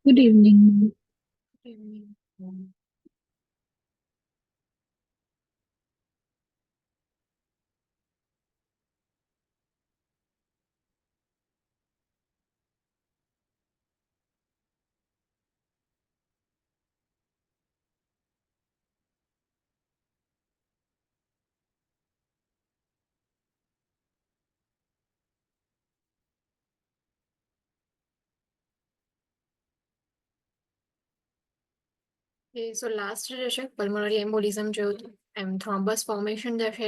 Good evening. Good evening. Okay, so last જે છે pulmonary એમ્બોલિઝમ જોયું હતું એમ થ્રોમ્બસ ફોર્મેશન જે છે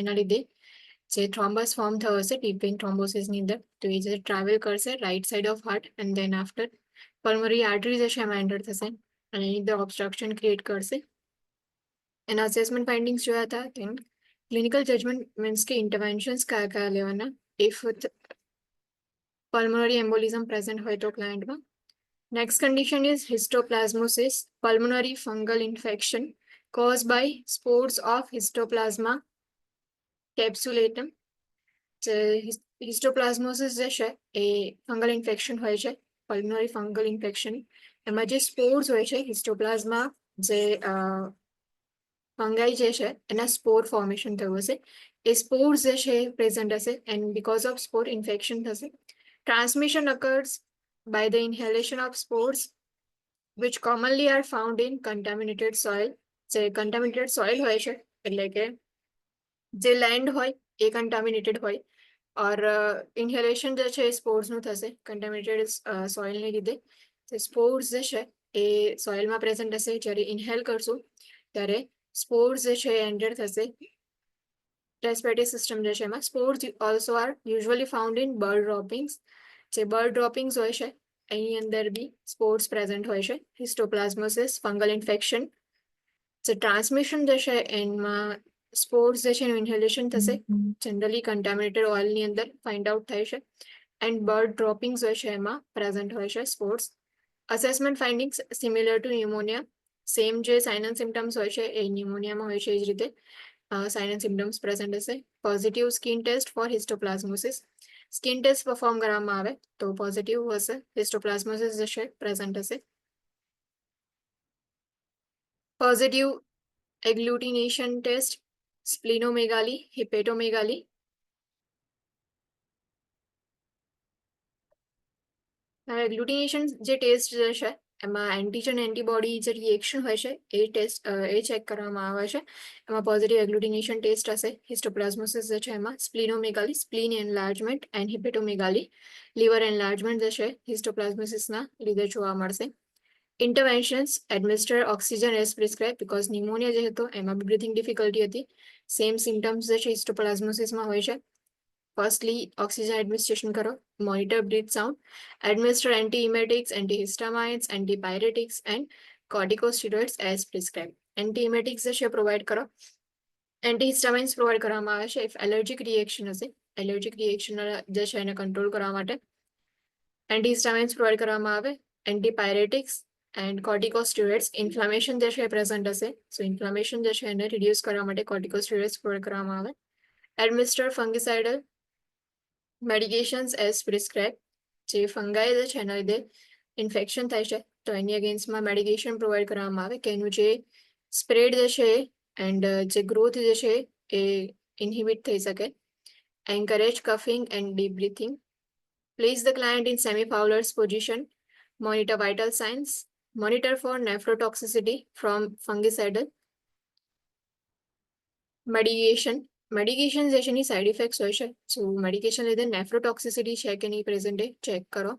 એના લીધે જે થ્રોમ્બસ ફોર્મ થયો હશે ડીપ વેઇન થ્રોમ્બોસિસની અંદર તો એ જે ટ્રાવેલ કરશે right side of heart and then after pulmonary artery જે છે એમાં એન્ટર થશે અને એની અંદર ઓબ્સ્ટ્રક્શન ક્રિએટ કરશે. એના અસેસમેન્ટ ફાઇન્ડિંગ્સ જોયા હતા તેમ ક્લિનિકલ જજમેન્ટ મીન્સ કે ઇન્ટરવેન્શન્સ કયા કયા લેવાના ઇફ પલ્મોનરી એમ્બોલિઝમ પ્રેઝન્ટ હોય તો ક્લાયન્ટમાં. Next condition is histoplasmosis, pulmonary fungal infection caused by spores of Histoplasma capsulatum. હિસ્ટોપ્લાઝમોસિસ જે છે એ ફંગલ ઇન્ફેક્શન હોય છે, પલ્મોનરી ફંગલ ઇન્ફેક્શન. એમાં જે સ્પોર્સ હોય છે હિસ્ટોપ્લાઝમા જે ફંગાઈ જે છે એના સ્પોર ફોર્મેશન થયું હશે. એ સ્પોર્સ જે છે પ્રેઝન્ટ હશે એન્ડ બીકોઝ ઓફ સ્પોર ઇન્ફેક્શન થશે. Transmission occurs by the inhalation of spores which commonly are found in contaminated soil. જે contaminated soil હોય છે એટલે કે જે લેન્ડ હોય એ કન્ટામિનેટેડ હોય ઓર ઇન્હેલેશન જે છે એ સ્પોર્સનું થશે કન્ટામિનેટેડ સોઇલને લીધે. સ્પોર્સ જે છે એ સોઇલમાં પ્રેઝન્ટ હશે, જ્યારે ઇન્હેલ કરશું ત્યારે સ્પોર્સ જે છે એ એન્ટર થશે રેસ્પિરેટરી સિસ્ટમ જે છે એમાં. Spores also are usually found in bird droppings. જે બર્ડ ડ્રોપિંગ્સ હોય છે એની અંદર બી સ્પોર્સ પ્રેઝન્ટ હોય છે. હિસ્ટોપ્લાઝમોસિસ ફંગલ ઇન્ફેક્શન જે ટ્રાન્સમિશન જે છે એમાં સ્પોર્સ જે છે એનું ઇન્હેલેશન થશે, જનરલી કન્ટામિનેટેડ ઓઇલની અંદર ફાઇન્ડ આઉટ થાય છે. એન્ડ બર્ડ ડ્રોપિંગ્સ હોય છે એમાં પ્રેઝન્ટ હોય છે spores. Assessment findings similar to pneumonia. Same જે સાઇન એન્ડ સિમ્ટમ્સ હોય છે એ ન્યુમોનિયામાં હોય છે એ જ રીતે સાઇન એન્ડ સિમ્ટમ્સ પ્રેઝન્ટ હશે. Positive skin test for histoplasmosis. Skin test perform કરવામાં આવે તો પોઝિટિવ હશે, હિસ્ટોપ્લાઝમોસિસ જે છે પ્રેઝન્ટ હશે. Positive agglutination test, સ્પ્લિનોમેગાલી, હિપેટોમેગાલી. એગ્લુટિનેશન જે ટેસ્ટ જે છે એમાં એન્ટીજન એન્ટીબોડી જે રિએક્શન હોય છે એ ટેસ્ટ એ ચેક કરવામાં આવે છે. એમાં પોઝિટિવ એગ્લુટિનેશન ટેસ્ટ હશે. હિસ્ટોપ્લાઝમોસિસ જે છે એમાં splenomegaly, spleen enlargement and hepatomegaly, liver enlargement જે છે હિસ્ટોપ્લાઝમોસિસના લીધે જોવા મળશે. Interventions administer oxygen as prescribe because pneumonia જે હતો એમાં બ્રીથિંગ ડિફિકલ્ટી હતી. સેમ સિમ્ટમ્સ જે છે હિસ્ટોપ્લાઝમોસિસમાં હોય છે. ફર્સ્ટલી ઓક્સિજન એડમિનિસ્ટ્રેશન કરો, monitor breath sound, administer antiemetics, antihistamines, antipyretics and corticosteroids as prescribe. Antiemetics જે છે પ્રોવાઈડ કરો, એન્ટીહિસ્ટામાઇન્સ પ્રોવાઈડ કરવામાં આવે છે ઇફ એલર્જીક રિએક્શન હશે. એલર્જીક રિએક્શન જે છે એને કંટ્રોલ કરવા માટે એન્ટીહિસ્ટામાઇન્સ પ્રોવાઈડ કરવામાં આવે. એન્ટીપાયરેટિક્સ એન્ડ કોર્ટિકોસ્ટીરોઇડ્સ. ઇન્ફ્લામેશન જે છે પ્રેઝન્ટ હશે સો ઇન્ફ્લામેશન જે છે એને રિડ્યુસ કરવા માટે કોર્ટિકોસ્ટીરોઇડ્સ પ્રોવાઈડ કરવામાં આવે. Administer fungicidal medications as prescribe. જે ફંગાઈ જે છે એના લીધે ઇન્ફેક્શન થાય છે તો એની અગેન્સ્ટમાં મેડિકેશન પ્રોવાઈડ કરવામાં આવે કે એનું જે સ્પ્રેડ જે છે એન્ડ જે ગ્રોથ જે છે એ ઇન્હિબિટ થઈ શકે. Encourage coughing and deep breathing. Place the client in semi-fowler's position. Monitor vital signs. Monitor for nephrotoxicity from fungicidal. Medication જે છે એની સાઇડ ઇફેક્ટ્સ હોય છે સો મેડિકેશન લીધે નેફ્રોટોક્સિસિટી છે કે નહીં પ્રેઝન્ટ એ ચેક કરો.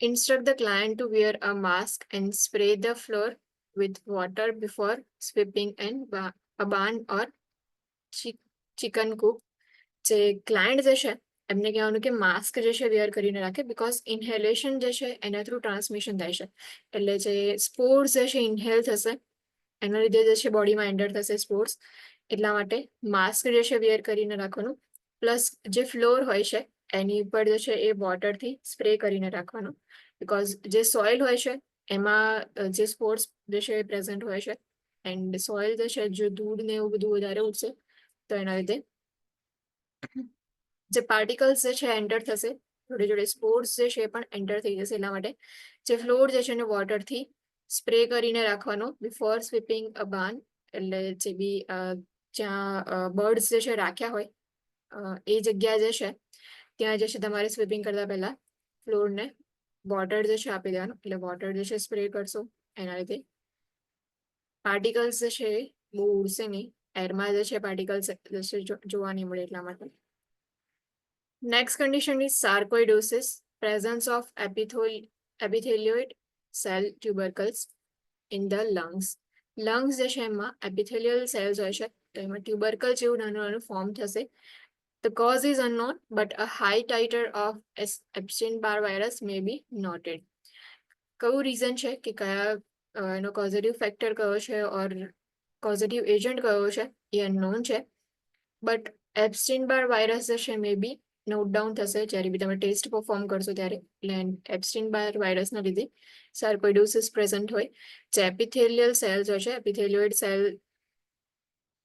Instruct the client to wear a mask and spray the floor with water before sweeping and a barn or chicken coop. જે ક્લાયન્ટ જે છે એમને કહેવાનું કે માસ્ક જે છે વેર કરીને રાખે બીકોઝ ઇન્હેલેશન જે છે એના થ્રુ ટ્રાન્સમિશન થાય છે. એટલે જે સ્પોર્સ જે છે ઇન્હેલ થશે એના લીધે જે છે બોડીમાં એન્ટર થશે સ્પોર્સ. એટલા માટે માસ્ક જે છે વેર કરીને રાખવાનું. પ્લસ જે ફ્લોર હોય છે એની ઉપર જે છે એ વોટરથી સ્પ્રે કરીને રાખવાનું બીકોઝ જે સોઇલ હોય છે એમાં જે સ્પોર્સ જે છે એ પ્રેઝન્ટ હોય છે એન્ડ સોઇલ જે છે જો ધૂળ ને એવું બધું વધારે ઉઠશે તો એના લીધે જે પાર્ટિકલ્સ જે છે એન્ટર થશે જોડે જોડે સ્પોર્સ જે છે એ પણ એન્ટર થઈ જશે. એટલા માટે જે ફ્લોર જે છે એને વોટરથી સ્પ્રે કરીને રાખવાનો બિફોર સ્વીપિંગ અ બાન. એટલે જે બી જ્યાં બર્ડ્સ જે છે રાખ્યા હોય એ જગ્યા જે છે ત્યાં જે છે તમારે સ્વીપિંગ કરતા પહેલા ફ્લોરને વોટર જે છે આપી દેવાનું. એટલે વોટર જે છે સ્પ્રે કરશો એના લીધે પાર્ટિકલ્સ જે છે એ બહુ ઉડશે નહીં. એરમાં જે છે પાર્ટિકલ્સ જોવા નહીં મળે એટલા માટે. Next condition is sarcoidosis, presence of epithelioid cell tubercles in the lungs. Lungs જે છે એમાં એપિથેલિયલ સેલ્સ હોય છે, તો એમાં ટ્યુબરકલ જેવું નાનું નાનું ફોર્મ થશે. The cause is unknown, but a high titer of Epstein-Barr virus may be noted. કયું રીઝન છે કે કયા એનો કોઝેટિવ ફેક્ટર કયો છે ઓર કોઝેટિવ એજન્ટ કયો છે એ અનનોન છે. બટ એપ્સ્ટીન-બાર વાયરસ જે છે મે બી નોટ ડાઉન થશે જ્યારે બી તમે ટેસ્ટ પરફોર્મ કરશો ત્યારે. એટલે એપ્સ્ટીન-બાર વાયરસના લીધે સાર્કોઇડોસિસ પ્રેઝન્ટ હોય. જે એપિથેલિયલ સેલ્સ હોય છે, એપિથેલિયોઇડ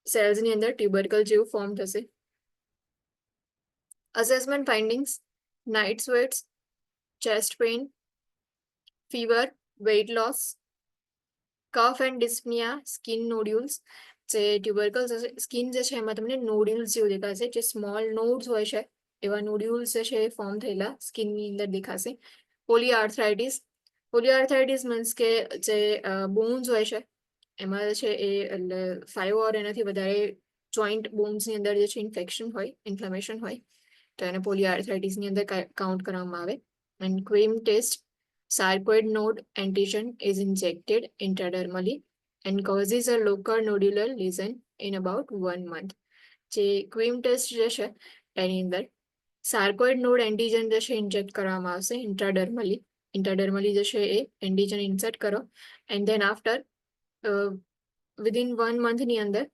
સેલ્સની અંદર ટ્યુબરકલ જેવું ફોર્મ થશે. Assessment findings: night sweats, chest pain, fever, weight loss, cough and dyspnea, skin nodules. જે ટ્યુબરકલ્સ હશે સ્કિન જે છે એમાં તમને નોડ્યુલ્સ જેવું દેખાશે. જે સ્મોલ નોડ્સ હોય છે એવા નોડ્યુલ્સ જે છે એ ફોર્મ થયેલા સ્કિનની અંદર દેખાશે. પોલીઆર્થરાઇટિસ મીન્સ કે જે બોન્સ હોય છે એમાં જે છે એ એટલે 5 ઓર એનાથી વધારે જોઈન્ટ બોન્સની અંદર જે છે ઇન્ફેક્શન હોય, ઇન્ફ્લેમેશન હોય, તો એને પોલીઆર્થરાઇટિસની અંદર કાઉન્ટ કરવામાં આવે. And Kveim test: sarcoid node antigen is injected intradermally and causes a local nodular lesion in about 1 month. જે ક્વીમ ટેસ્ટ જે છે એની અંદર સાર્કોઇડ નોડ એન્ટીજન જે છે ઇન્જેક્ટ કરવામાં આવશે ઇન્ટ્રાડર્મલી જે છે એ એન્ટીજન ઇન્સર્ટ કરો એન્ડ ધેન આફ્ટર વિધિન 1 મંથની અંદર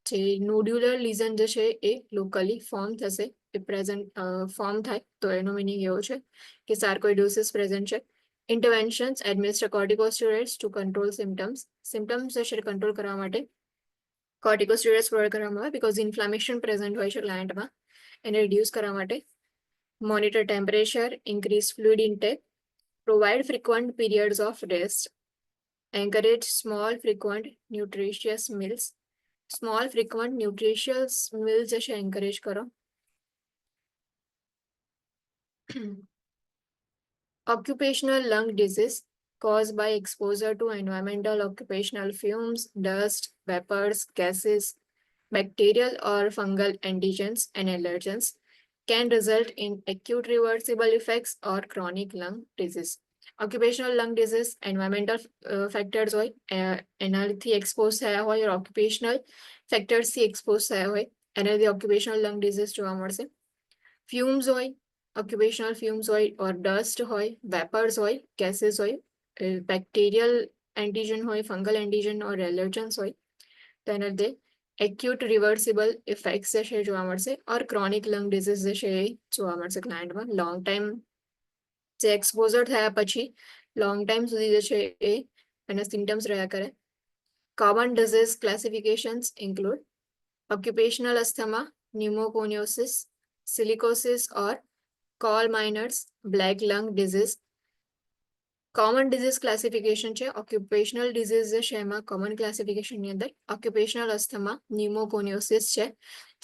જે નોડ્યુલર લીઝન જે છે એ લોકલી ફોર્મ થશે, એ પ્રેઝન્ટ ફોર્મ થાય. તો એનો મિનિંગ એવો છે કે સાર્કોઇડોસિસ પ્રેઝન્ટ છે. Interventions: administer corticosteroids to control symptoms. Symptoms જે છે કંટ્રોલ કરવા માટે કોર્ટિકોસ્ટેરોઇડ્સ પ્રોવાઈડ કરવામાં આવે બિકોઝ ઇન્ફ્લામેશન પ્રેઝન્ટ હોય છે ક્લાયન્ટમાં. એને રિડ્યુસ કરવા માટે monitor temperature, increase fluid intake, provide frequent periods of rest, encourage small frequent nutritious meals. Small frequent nutritious meals જે છે એન્કરેજ કરો. Occupational lung disease caused by exposure to environmental occupational fumes, dust, vapors, gases, bacterial or fungal antigens and allergens can result in acute reversible effects or chronic lung disease. Occupational lung disease environmental factors હોય એનાથી expose થયા હોય, occupational ફેક્ટર્સથી expose થયા હોય એના લીધે occupational lung disease જોવા મળશે. ફ્યુમ્સ હોય, occupational fumes હોય, or dust હોય, vapors હોય, gases હોય, bacterial antigen હોય, fungal antigen or allergens હોય, તો એના લીધે acute reversible effects જે છે જોવા મળશે. or chronic lung disease જે છે એ જોવા મળશે ક્લાયન્ટમાં. લોંગ ટાઈમ જે એક્સપોઝર થયા પછી લોંગ ટાઈમ સુધી જે છે એ એના સિમ્ટમ્સ રહ્યા કરે. Common disease classifications include occupational asthma, pneumoconiosis, silicosis or call miners black lung disease. Common disease classification છે. ઓક્યુપેશનલ ડિઝીઝ જે છે એમાં કોમન ક્લાસિફિકેશનની અંદર ઓક્યુપેશનલ અસ્થમા, ન્યુમોકોનિયોસિસ છે,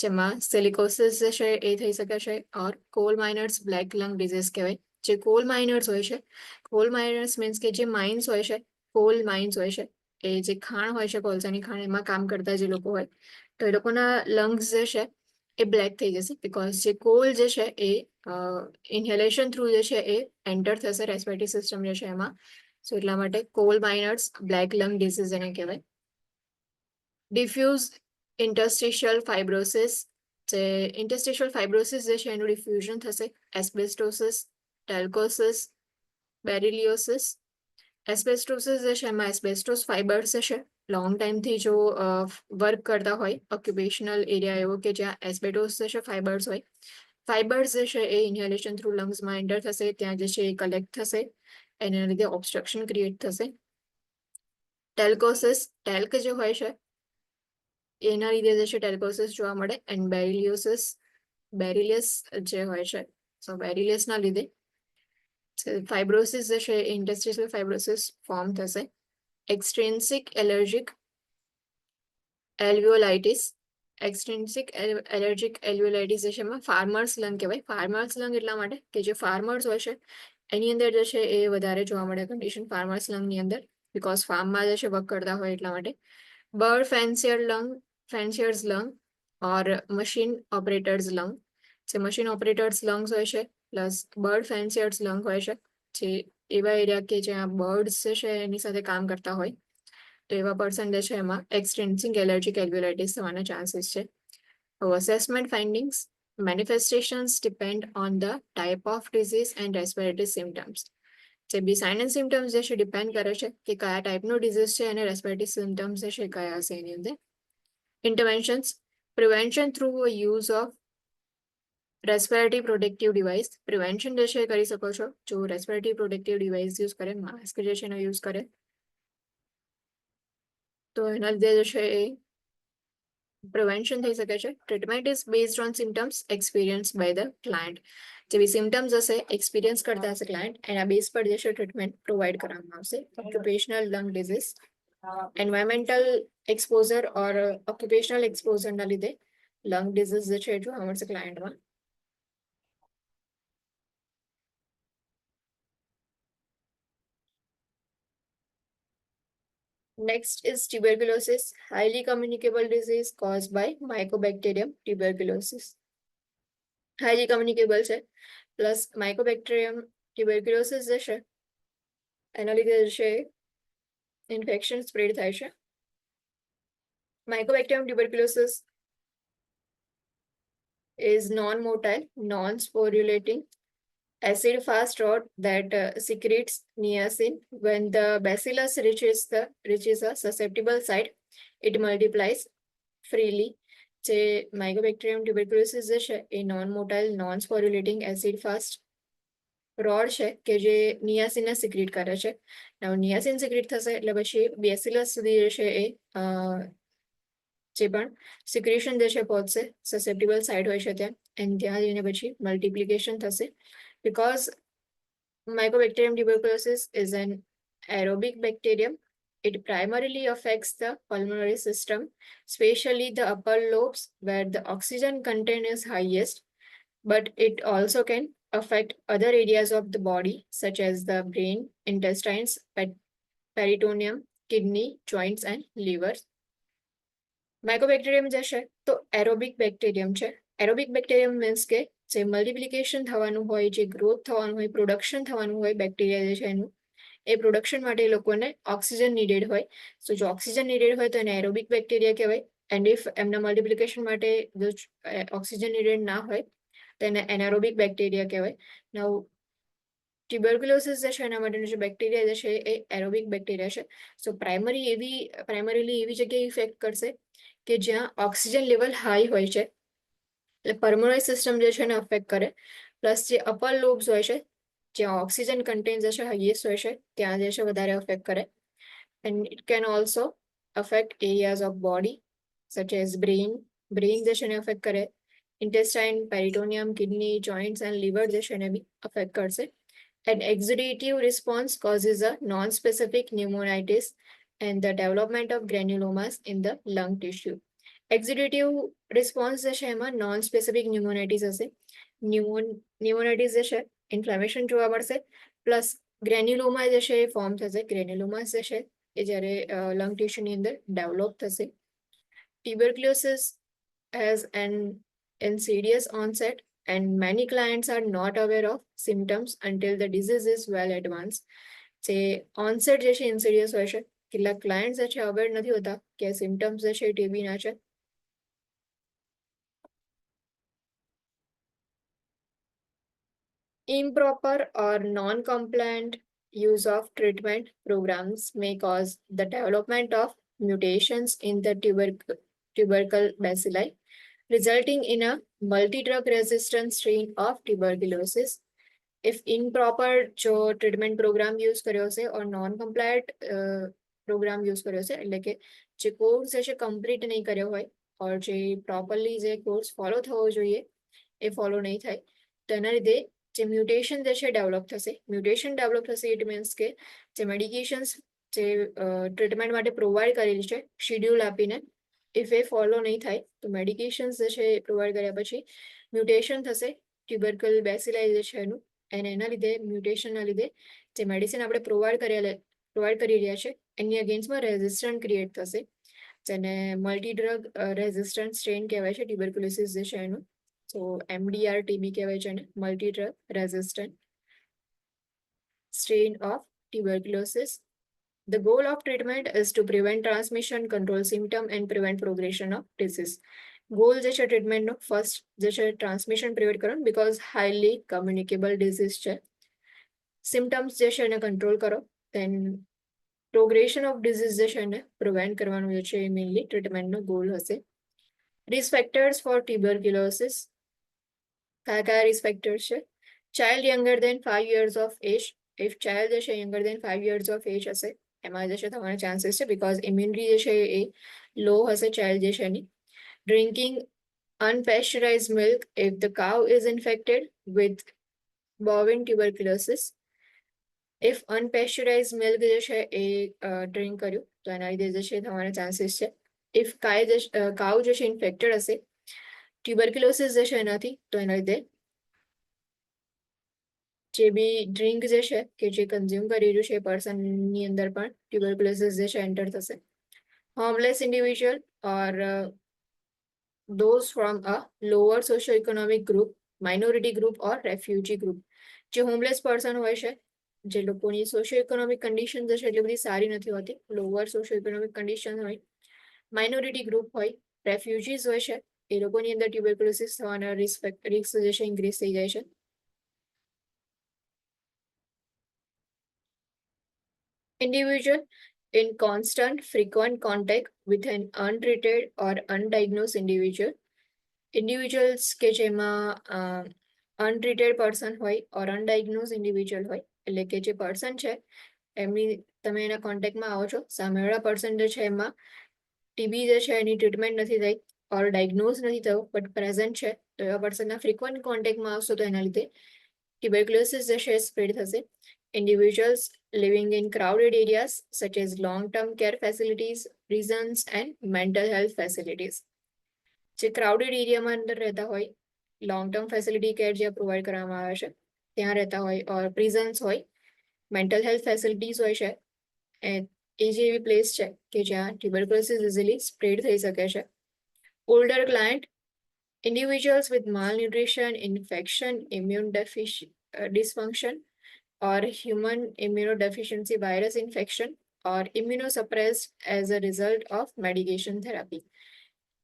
જેમાં સિલિકોસિસ જે છે એ થઈ શકે છે. Or coal miners black lung disease કહેવાય. જે કોલ માઇનર્સ હોય છે, કોલ માઇનર્સ મીન્સ કે જે માઇન્સ હોય છે, કોલ માઇન્સ હોય છે, એ જે ખાણ હોય છે, કોલસાની ખાણ, એમાં કામ કરતા જે લોકો હોય, તો એ લોકોના લંગ્સ જે છે એ બ્લેક થઈ જશે બિકોઝ જે કોલ જે છે એ ઇન્હેલેશન થ્રુ જે છે એ એન્ટર થશે રેસ્પિરેટરી સિસ્ટમ જે છે એમાં. સો એટલા માટે coal miners black lung disease એને કહેવાય. Diffuse interstitial fibrosis. જે ઇન્ટરસ્ટિશિયલ ફાઇબ્રોસિસ જે છે એનું ડિફ્યુઝન થશે. એસ્બેસ્ટોસિસ, ટેલ્કોસિસ, બેરિલિયોસિસ. એસ્બેસ્ટોસિસ જે છે એમાં એસ્બેસ્ટોસ ફાઇબર્સ જે છે લોંગ ટાઈમથી જો વર્ક કરતા હોય ઓક્યુપેશનલ એરિયા એવો કે જ્યાં એસ્બેસ્ટોસ જે છે ફાઇબર્સ હોય, ફાઇબર્સ જે છે એ ઇન્હેલેશન થ્રુ લંગ્સમાં એન્ટર થશે, ત્યાં જે છે એ કલેક્ટ થશે, એના લીધે ઓબ્સ્ટ્રક્શન ક્રિએટ થશે. ટેલ્કોસિસ, ટેલ્ક જે હોય છે એના લીધે જે છે ટેલ્કોસિસ જોવા મળે. એન્ડ બેરિલિયોસિસ, બેરિલિયસ જે હોય છે, સો બેરિલિયસના લીધે ફાઇબ્રોસિસ જે છે ઇન્ટરસ્ટિશિયલ ફાઇબ્રોસિસ ફોર્મ થશે. એક્સટ્રિન્સિક એલર્જિક એલ્વિયોલાઇટિસ જે છે એમાં ફાર્મર્સ લંગ કહેવાય. ફાર્મર્સ લંગ એટલા માટે કે જે ફાર્મર્સ હોય છે એની અંદર જે છે એ વધારે જોવા મળે કન્ડિશન ફાર્મર્સ લંગની અંદર, બીકોઝ ફાર્મમાં જે છે વર્ક કરતા હોય એટલા માટે. Bird fancier's lung or machine operators lung. જે મશીન ઓપરેટર્સ લંગ્સ હોય છે પ્લસ બર્ડ ફેન્સિયર્સ લંગ હોય છે, જે એવા એરિયા કે જ્યાં બર્ડ્સ જે છે એની સાથે કામ કરતા હોય તો એવા પર્સન જે છે એમાં એક્સટેન્સિંગ એલર્જીક એલ્વ્યુલાઇટિસ થવાના ચાન્સીસ છે. Assessment findings manifestations depend on the type of disease and respiratory symptoms. જે બી સાઇન એન્ડ સિમ્ટમ્સ જે છે ડિપેન્ડ કરે છે કે કયા ટાઈપનો ડિઝીઝ છે અને રેસ્પિરેટરી સિમ્ટમ્સ જે છે કયા હશે એની અંદર. Interventions prevention through use of respiratory protective device. Prevention જે છે કરી શકો છો જો રેસ્પિરેટરી પ્રોટેક્ટિવ ડિવાઇસ યુઝ કરે, માસ્ક જે છે એનો યુઝ કરે તો એના લીધે જે છે એ પ્રિવેન્શન થઈ શકે છે. Treatment is based on symptoms experience by the client. જેવી સિમ્ટમ્સ હશે એક્સપિરિયન્સ કરતા હશે ક્લાયન્ટ એના બેઝ પર જે છે ટ્રીટમેન્ટ પ્રોવાઈડ કરવામાં આવશે. Occupational lung disease environmental exposure or occupational એક્સપોઝરના લીધે લંગ ડિઝીઝ જે છે જોવા મળશે ક્લાયન્ટમાં. Next is tuberculosis, highly communicable disease caused by Mycobacterium tuberculosis. Highly communicable છે પ્લસ માઇકોબેક્ટેરિયમ ટ્યુબરક્યુલોસિસ જે છે એના લીધે જે છે ઇન્ફેક્શન સ્પ્રેડ થાય છે. Mycobacterium tuberculosis is non-motile, non-sporulating, acid-fast rod that secretes niacin. When the bacillus reaches a susceptible site, it multiplies freely. જે માઇકોબેક્ટેરિયમ ટ્યુબરક્યુલોસિસ જે છે એ non motile non sporulating acid fast rod છે કે જે નિયાસિનને સિક્રેટ કરે છે. નિયાસિન સિક્રેટ થશે એટલે પછી બેસિલસ સુધી જે છે એ જે પણ સિક્રેશન જે છે પહોંચશે સસેપ્ટિબલ સાઇટ હોય છે ત્યાં અને ત્યાં જઈને પછી મલ્ટિપ્લિકેશન થશે. Because Mycobacterium tuberculosis is an aerobic bacterium, it primarily affects the pulmonary system, especially the upper lobes where the oxygen content is highest, but it also can affect other areas of the body such as the brain, intestines, peritoneum, kidney, joints and liver. માઇકોબેક્ટેરિયમ જે છે તો aerobic bacterium છે. Aerobic bacterium means કે જે multiplication થવાનું હોય, જે growth થવાનું હોય, પ્રોડક્શન થવાનું હોય બેક્ટેરિયા જે છે એનું, એ પ્રોડક્શન માટે એ લોકોને ઓક્સિજન નીડેડ હોય. સો જો ઓક્સિજન નીડેડ હોય તો એને એરોબિક બેક્ટેરિયા કહેવાય. એન્ડ ઇફ એમના મલ્ટિપ્લિકેશન માટે જો ઓક્સિજન નીડેડ ના હોય તો એને એનારોબિક બેક્ટેરિયા કહેવાય. નવ ટ્યુબરક્યુલોસિસ જે છે એના માટેનું જે બેક્ટેરિયા જે છે એ એરોબિક બેક્ટેરિયા છે. સો પ્રાઇમરીલી એવી જગ્યાએ ઇફેક્ટ કરશે કે જ્યાં ઓક્સિજન લેવલ હાઈ હોય છે, એટલે પલ્મોનરી સિસ્ટમ જે છે એને અફેક્ટ કરે. પ્લસ જે અપર લોબ્સ હોય છે જ્યાં ઓક્સિજન કન્ટેન્ટ જે છે હાઈએસ્ટ હોય છે ત્યાં જે છે વધારે અફેક્ટ કરે. And it can also affect areas of body such as brain જે છે એને અફેક્ટ કરે. Intestine, peritoneum, kidney, joints and liver જે છે એને બી અફેક્ટ કરશે. An exudative response causes a non-specific pneumonitis and the development of granulomas in the lung tissue. Exudative response જે છે એમાં નોન સ્પેસિફિક ન્યુમોનાઇટિસ હશે. ન્યુમોનાઇટિસ જે છે ઇન્ફ્લેમેશન જોવા મળશે પ્લસ ગ્રેન્યુલોમા જે છે એ ફોર્મ થશે. ગ્રેન્યુલોમાસ જે છે એ જ્યારે લંગ ટિશ્યુની અંદર ડેવલપ થશે. Tuberculosis has an insidious onset and many clients are not aware of symptoms until the disease is well advanced. જે onset જે છે insidious હોય છે, કેટલાક clients જે છે aware નથી હોતા કે symptoms જે છે એ ટીબીના છે. Improper or non-compliant use of treatment programs may cause the development of mutations in the tubercle bacilli, resulting in a multi-drug resistant strain of tuberculosis. If improper जो treatment program use કર્યો છે or non-compliant program use કર્યો છે એટલે કે જે course છે complete નહીં કર્યો હોય or જે પ્રોપરલી જે કોર્સ ફોલો થવો જોઈએ એ ફોલો નહીં થાય તો એના લીધે જે મ્યુટેશન જે છે ડેવલપ થશે. મ્યુટેશન ડેવલપ થશે ઇટ મીન્સ કે જે મેડિકેશન્સ જે ટ્રીટમેન્ટ માટે પ્રોવાઈડ કરેલી છે શિડ્યુલ આપીને ઇફ એ ફોલો નહીં થાય તો મેડિકેશન્સ જે છે એ પ્રોવાઈડ કર્યા પછી મ્યુટેશન થશે ટ્યુબરકલ બેસિલાઈ જે છે એનું, અને એના લીધે મ્યુટેશનના લીધે જે મેડિસિન આપણે પ્રોવાઈડ કરી રહ્યા છે એની અગેન્સ્ટમાં રેઝિસ્ટન્ટ ક્રિએટ થશે, જેને મલ્ટી ડ્રગ રેઝિસ્ટન્ટ સ્ટ્રેન કહેવાય છે ટ્યુબરક્યુલોસિસ જે છે એનું. સો MDR TB કહેવાય છે એને, multi drug resistant strain of tuberculosis. The goal of treatment is to prevent transmission, control symptom and prevent progression of disease. Goal જે છે ટ્રીટમેન્ટનો ફર્સ્ટ જે છે ટ્રાન્સમિશન પ્રિવેન્ટ કરવાનું, બીકોઝ હાઈલી કમ્યુનિકેબલ ડિઝીઝ છે. Symptoms જે છે એને કંટ્રોલ કરો, દેન પ્રોગ્રેશન ઓફ ડિઝીઝ જે છે એને પ્રિવેન્ટ કરવાનું જે છે એ મેઇનલી ટ્રીટમેન્ટનો ગોલ હશે. રિસ્ક ફેક્ટર્સ ફોર ટ્યુબરક્યુલોસિસ, કયા રિસ્ક ફેક્ટર્સ છે? Child younger than 5 years of age. If child જે છે younger than 5 years of age હશે એમાં જે છે થવાના ચાન્સીસ છે, બીકોઝ ઇમ્યુનિટી જે છે એ લો હશે ચાઇલ્ડ જે છે એની. Drinking unpasteurized milk if the cow is infected with bovine tuberculosis. if unpasteurized milk જે છે એ ડ્રિંક કર્યું તો એના લીધે જે છે થવાના ચાન્સીસ છે. ઇફ કાઉ જે છે ઇન્ફેક્ટેડ હશે ટ્યુબરક્યુલોસિસ જે છે એનાથી તો એના લીધે જે બી ડ્રિંક જે છે કે જે કન્ઝ્યુમ કરી રહ્યું છે એ પર્સનની અંદર પણ ટ્યુબરક્યુલોસિસ જે છે એન્ટર થશે. Homeless individual or those from a lower socio-economic group, minority group or refugee group. જે હોમલેસ પર્સન હોય છે, જે લોકોની સોશિયો ઇકોનોમિક કન્ડિશન જે છે એટલી બધી સારી નથી હોતી, લોઅર સોશિયો ઇકોનોમિક કન્ડિશન હોય, માઇનોરિટી ગ્રુપ હોય, રેફ્યુજીસ હોય છે, એ લોકોની અંદર ટ્યુબરક્યુલોસિસ થવાના રિસ્ક જે છે ઇન્ક્રીઝ થઈ જાય છે. Individual in constant frequent contact with an untreated or undiagnosed individual. Individuals કે જેમાં અનટ્રીટેડ પર્સન હોય ઓર અનડાયગ્નોઝ ઇન્ડિવિજ્યુઅલ હોય, એટલે કે જે પર્સન છે એમની તમે એના કોન્ટેક્ટમાં આવો છો, સામેવાળા પર્સન જે છે એમાં ટીબી જે છે એની ટ્રીટમેન્ટ નથી થઈ ઓર ડાયગ્નોઝ નથી થયું બટ પ્રેઝન્ટ છે, તો એવા પર્સનના ફ્રિકવન્ટ કોન્ટેક્ટમાં આવશો તો એના લીધે ટ્યુબરક્યુલોસિસ જે છે સ્પ્રેડ થશે. Individuals living in crowded areas such as long-term care facilities, prisons and mental health facilities. જે ક્રાઉડેડ એરિયામાં અંદર રહેતા હોય, લોંગ ટર્મ ફેસિલિટી કેર જ્યાં પ્રોવાઈડ કરવામાં આવે છે ત્યાં રહેતા હોય, ઓર પ્રિઝન્સ હોય, મેન્ટલ હેલ્થ ફેસિલિટીઝ હોય છે, એ જે એવી પ્લેસ છે કે જ્યાં ટ્યુબરક્યુલોસિસ ઇઝીલી સ્પ્રેડ થઈ શકે છે. Older client, individuals with malnutrition, infection, immune dysfunction or human immunodeficiency virus infection or immunosuppressed as a result of medication therapy.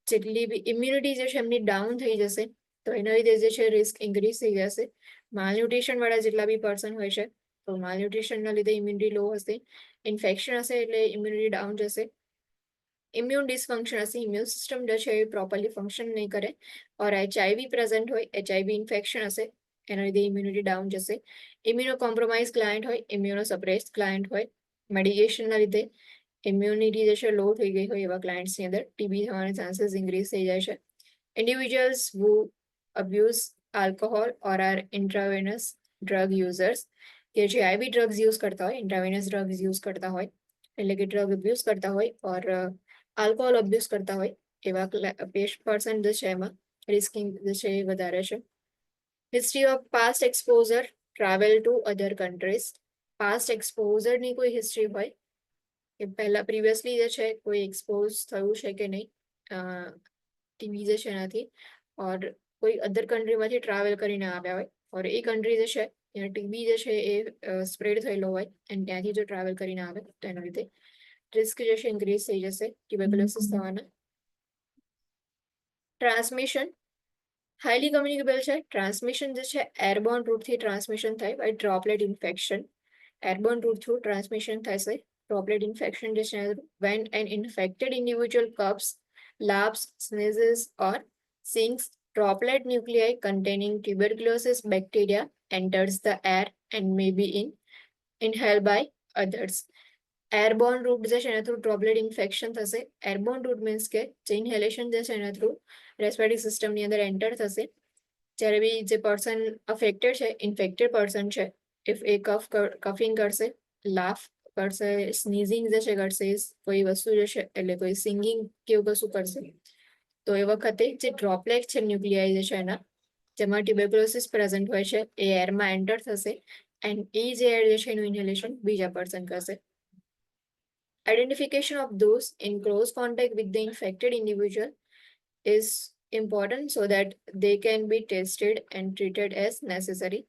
જેટલી બી ઇમ્યુનિટી જે છે એમની ડાઉન થઈ જશે તો એના લીધે જે છે રિસ્ક ઇન્ક્રીઝ થઈ જશે. માલન્યુટ્રિશન વાળા જેટલા બી પર્સન હોય છે તો માલન્યુટ્રિશનના લીધે ઇમ્યુનિટી લો હશે, ઇન્ફેક્શન હશે એટલે ઇમ્યુનિટી ડાઉન જશે, ઇમ્યુન ડિસફંક્શન હશે, ઇમ્યુન સિસ્ટમ જે છે એ પ્રોપરલી ફંક્શન નહીં કરે, ઓર HIV પ્રેઝન્ટ હોય, HIV ઇન્ફેક્શન હશે એના લીધે ઇમ્યુનિટી ડાઉન જશે. ઇમ્યુનો કોમ્પ્રોમાઇઝ ક્લાયન્ટ હોય, ઇમ્યુનો સપ્રેસ્ડ ક્લાયન્ટ હોય, મેડિકેશનના લીધે ઇમ્યુનિટી જે છે લો થઈ ગઈ હોય એવા ક્લાયન્ટ્સની અંદર ટીબી થવાના ચાન્સીસ ઇન્ક્રીઝ થઈ જાય છે. ઇન્ડિવિજ્યુઅલ્સ હુ અબ્યુઝ આલ્કોહોલ ઓર આર ઇન્ટ્રાવેનસ ડ્રગ યુઝર્સ, કે જે આઈવી ડ્રગ્સ યુઝ કરતા હોય, ઇન્ટ્રાવેનસ ડ્રગ્સ યુઝ કરતા હોય, એટલે કે ડ્રગ અબ્યુઝ કરતા હોય ઓર આલ્કોહોલ અબ્યુઝ કરતા હોય એવા પર્સન જે છે એમાં રિસ્કિંગ જે છે એ વધારે છે. History of past exposure, travel to other countries. Past એક્સપોઝરની કોઈ હિસ્ટ્રી હોય કે પહેલા પ્રિવિયસલી જે છે કોઈ એક્સપોઝ થયું છે કે નહીં ટીબી જે છે એનાથી, ઓર કોઈ અધર કન્ટ્રીમાંથી ટ્રાવેલ કરીને આવ્યા હોય ઓર એ કન્ટ્રી જે છે ત્યાં ટીબી જે છે એ સ્પ્રેડ થયેલો હોય અને ત્યાંથી જો ટ્રાવેલ કરીને આવે તો એના લીધે રિસ્ક જે છે ઇન્ક્રીઝ થઈ જશે ટ્યુબરક્યુલોસિસ થવાના. ટ્રાન્સમિશન હાઈલી કમ્યુનિકેબલ છે. ટ્રાન્સમિશન જે છે એરબોર્ન રૂટથી ટ્રાન્સમિશન થાય by droplet infection, airborne route through transmission થશે droplet infection disease when an infected individual coughs, laughs, sneezes or sings. Droplet nuclei containing tuberculosis bacteria enters the air and may be inhaled by others. Airborne route જે છે એના through droplet infection થશે. Airborne route means કે જે inhalation જે છે એના through respiratory સિસ્ટમની અંદર એન્ટર થશે જ્યારે બી જે પર્સન અફેક્ટેડ છે, ઇન્ફેક્ટેડ પર્સન છે, ઇફ એ કફિંગ કરશે, લાફ કરશે, સ્નીઝિંગ જે છે કરશે, કોઈ વસ્તુ જે છે એટલે કોઈ સિંગિંગ કે એવું કશું કરશે, તો એ વખતે જે ડ્રોપલેટ છે ન્યુક્લિયાઈ જે છે એના, જેમાં ટ્યુબરક્યુલોસિસ પ્રેઝન્ટ હોય છે, એ એરમાં એન્ટર થશે એન્ડ એ જે એર જે છે એનું ઇન્હેલેશન બીજા પર્સન કરશે. Identification of those in close contact with the infected individual is important so that they can be tested and treated as necessary.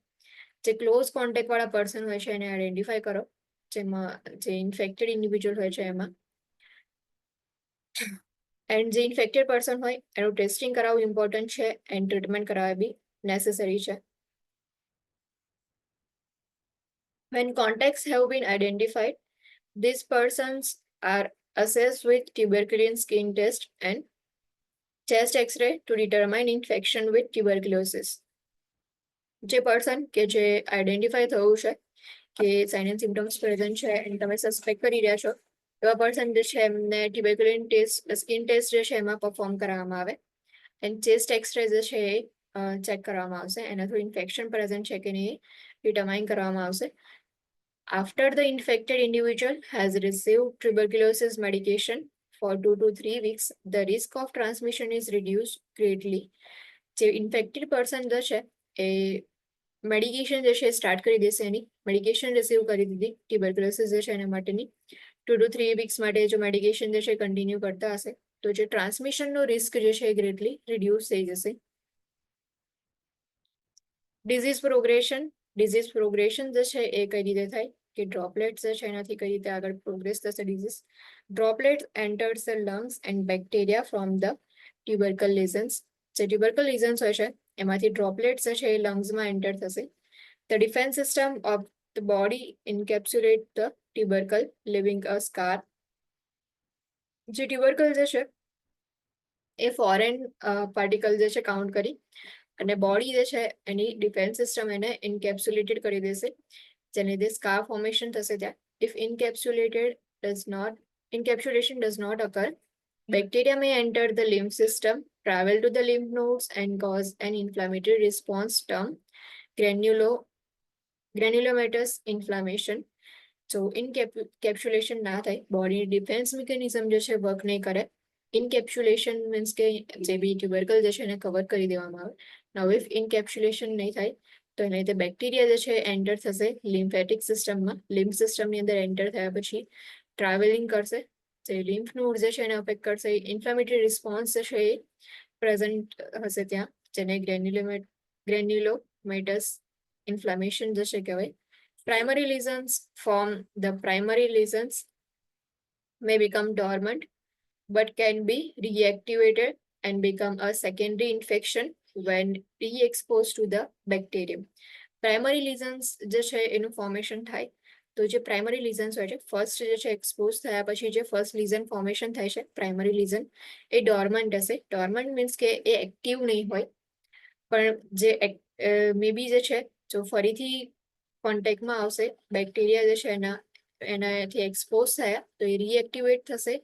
જે ક્લોઝ કોન્ટેક્ટ વાળા પર્સન હોય છે એને આઈડેન્ટિફાય કરો, જેમાં જે ઇન્ફેક્ટેડ ઇન્ડિવિજ્યુઅલ હોય છે એમાં, એન્ડ જે ઇન્ફેક્ટેડ પર્સન હોય એનું ટેસ્ટિંગ કરાવવું ઇમ્પોર્ટન્ટ છે એન્ડ ટ્રીટમેન્ટ કરાવવી બી નેસેસરી છે. When contacts have been identified, these persons are assessed with tuberculin skin test and chest x-ray to determine infection with tuberculosis. જે પર્સન કે જે આઈડેન્ટિફાય થયું છે કે સાઇન એન્ડ સિમ્ટમ્સ પ્રેઝન્ટ છે અને તમે સસ્પેક્ટ કરી રહ્યા છો, એવા પર્સન જે છે એમને ટ્યુબરક્યુલિન ટેસ્ટ, સ્કિન ટેસ્ટ જે છે એમાં પરફોર્મ કરવામાં આવે એન્ડ ચેસ્ટ એક્સરે જે છે એ ચેક કરવામાં આવશે, એના થ્રુ ઇન્ફેક્શન પ્રેઝન્ટ છે કે નહીં ડિટરમાઇન કરવામાં આવશે. After the infected individual has received tuberculosis medication for 2 to 3 weeks, the risk of transmission is reduced greatly. જે ઇન્ફેક્ટેડ પર્સન જે છે એ મેડિકેશન જે છે સ્ટાર્ટ કરી દેશે, એની મેડિકેશન રિસીવ કરી દીધી ટ્યુબરક્યુલોસિસ જે છે એના માટેની 2 to 3 weeks માટે જો મેડિકેશન જે છે કન્ટિન્યુ કરતા હશે તો જે ટ્રાન્સમિશનનો રિસ્ક જે છે એ ગ્રેટલી રિડ્યુસ થઈ જશે. ડિઝીઝ પ્રોગ્રેશન જે છે એ કઈ રીતે થાય કે ડ્રોપલેટ્સ જે છે એનાથી કઈ રીતે આગળ પ્રોગ્રેસ થશે disease. Droplets enters the lungs and bacteria from the tubercle lesions. જે ટ્યુબરકલ લેઝન્સ હોય છે એમાંથી ડ્રોપલેટ્સ જે છે એ લંગ્સમાં એન્ટર થશે. The defence system of the body encapsulate the tubercle leaving a scar. જે ટ્યુબરકલ જે છે એ ફોરેન પાર્ટિકલ જે છે કાઉન્ટ કરી અને બોડી જે છે એની ડિફેન્સ સિસ્ટમ એને ઇન્કેપ્સ્યુલેટેડ કરી દેશે, જેને લીધે સ્કાર ફોર્મેશન થશે ત્યાં. If encapsulation does not occur, bacteria may enter the lymph system, travel to the lymph nodes and cause an inflammatory response termed granulomatous inflammation. So encapsulation ના થાય, બોડી ડિફેન્સ મિકેનિઝમ જે છે work નહીં કરે. ઇનકેપ્સ્યુલેશન means કે જે બી ટ્યુબરકલ જે છે એને કવર કરી દેવામાં આવે. નાઉ ઇફ ઇનકેપ્સ્યુલેશન નહીં થાય તો એના લીધે બેક્ટેરિયા જે છે એન્ટર થશે લિમ્ફેટિક સિસ્ટમમાં. લિમ્ફ સિસ્ટમની અંદર એન્ટર થયા પછી ટ્રાવેલિંગ કરશે, જે લિમ્ફ નોડ જે છે એને અફેક્ટ કરશે. ઇન્ફ્લામેટરી રિસ્પોન્સ જે છે એ પ્રેઝન્ટ હશે ત્યાં, જેને ગ્રેન્યુલોમેટસ ઇન્ફ્લામેશન જે છે કહેવાય. Primary lesions may become dormant but can be reactivated and become a secondary infection when re-exposed to the bacterium. Primary lesions જે છે એનું ફોર્મેશન થાય, તો જે પ્રાઇમરી લીઝન્સ હોય છે ફર્સ્ટ જે છે એક્સપોઝ થયા પછી જે ફર્સ્ટ લીઝન ફોર્મેશન થાય છે પ્રાઇમરી લીઝન એ ડોર્મન્ટ હશે. ડોર્મન્ટ મીન્સ કે એ એક્ટિવ નહીં હોય, પણ જે મે બી જે છે જો ફરીથી કોન્ટેક્ટમાં આવશે બેક્ટેરિયા જે છે એનાથી એક્સપોઝ થયા તો એ રીએક્ટિવેટ થશે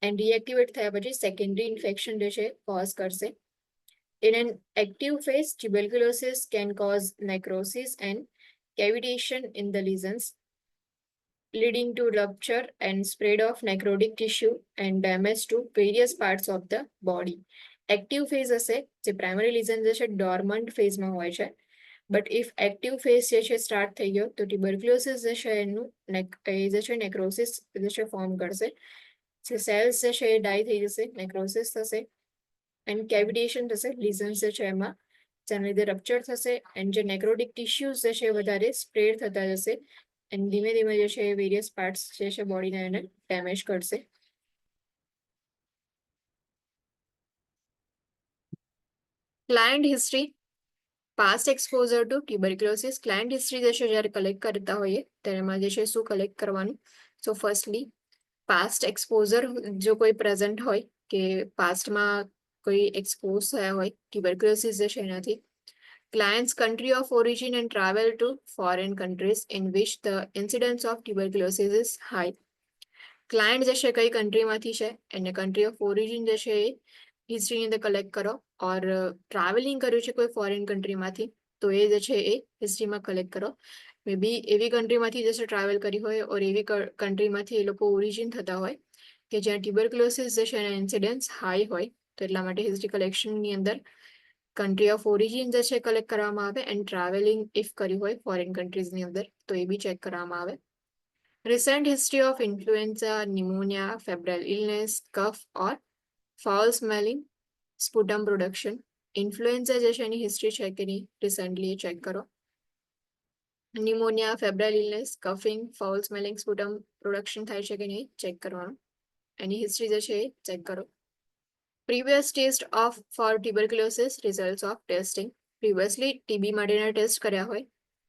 એન્ડ રીએક્ટિવેટ થયા પછી સેકન્ડરી ઇન્ફેક્શન જે છે કોઝ કરશે. In an active phase, tuberculosis can cause necrosis and cavitation in the lesions, leading to rupture and spread of necrotic tissue and damage to various parts of the body. Active phase હશે, જે primary legion જે છે ડોર્મન્ટ ફેઝમાં હોય છે, but if active phase જે છે start થઈ ગયો તો ટ્યુબરક્યુલોસિસ જે છે એનું જે છે નેક્રોસિસ જે છે ફોર્મ કરશે. જે સેલ્સ જે છે એ ડાય થઈ જશે, નેક્રોસિસ થશે એન્ડ કેવિટેશન થશે લીઝન્સ જે છે એમાં, જેના લીધે રપ્ચર થશે એન્ડ જે નેક્રોટિક ટિશ્યુઝ જે છે વધારે સ્પ્રેડ થતા જશે એન્ડ ધીમે ધીમે જે છે વેરિયસ પાર્ટ્સ જે છે બોડીને એને ડેમેજ કરશે. Client history, past exposure to tuberculosis. Client history જે છે જ્યારે કલેક્ટ કરતા હોઈએ ત્યારે એમાં જે છે શું કલેક્ટ કરવાનું. સો ફર્સ્ટલી પાસ્ટ એક્સપોઝર જો કોઈ પ્રેઝન્ટ હોય કે પાસ્ટમાં કોઈ એક્સપોઝ થયા હોય ટ્યુબરક્યુલોસિસ જે છે એનાથી. Client's country of origin and travel to foreign countries in which the incidence of tuberculosis is high. Client જે છે કઈ કન્ટ્રીમાંથી છે એને કન્ટ્રી ઓફ ઓરિજિન જે છે એ હિસ્ટ્રીની અંદર કલેક્ટ કરો. ઓર ટ્રાવેલિંગ કર્યું છે કોઈ ફોરેન કન્ટ્રીમાંથી તો એ જે છે એ હિસ્ટ્રીમાં કલેક્ટ કરો. મે બી એવી કન્ટ્રીમાંથી જે છે ટ્રાવેલ કરી હોય ઓર એવી કન્ટ્રીમાંથી એ લોકો ઓરિજિન થતા હોય કે જ્યાં ટ્યુબરક્લોસિસ જે છે એના ઇન્સિડન્સ હાઈ હોય, તો એટલા માટે હિસ્ટ્રી કલેક્શનની અંદર કન્ટ્રી ઓફ ઓરિજિન જે છે કલેક્ટ કરવામાં આવે એન્ડ ટ્રાવેલિંગ ઇફ કર્યું હોય ફોરેન કન્ટ્રીઝની અંદર તો એ બી ચેક કરવામાં આવે. Recent history of influenza, pneumonia, febrile illness, cough or foul smelling sputum production. Influenza જે છે એની હિસ્ટ્રી છે કે નહીં રિસેન્ટલી ચેક કરો. Pneumonia, febrile illness, coughing, foul smelling sputum production થાય છે કે નહીં ચેક કરવાનું. એની હિસ્ટ્રી જે છે એ ચેક કરો. Previous test of for tuberculosis, result of testing. Previously TB માટેના ટેસ્ટ કર્યા હોય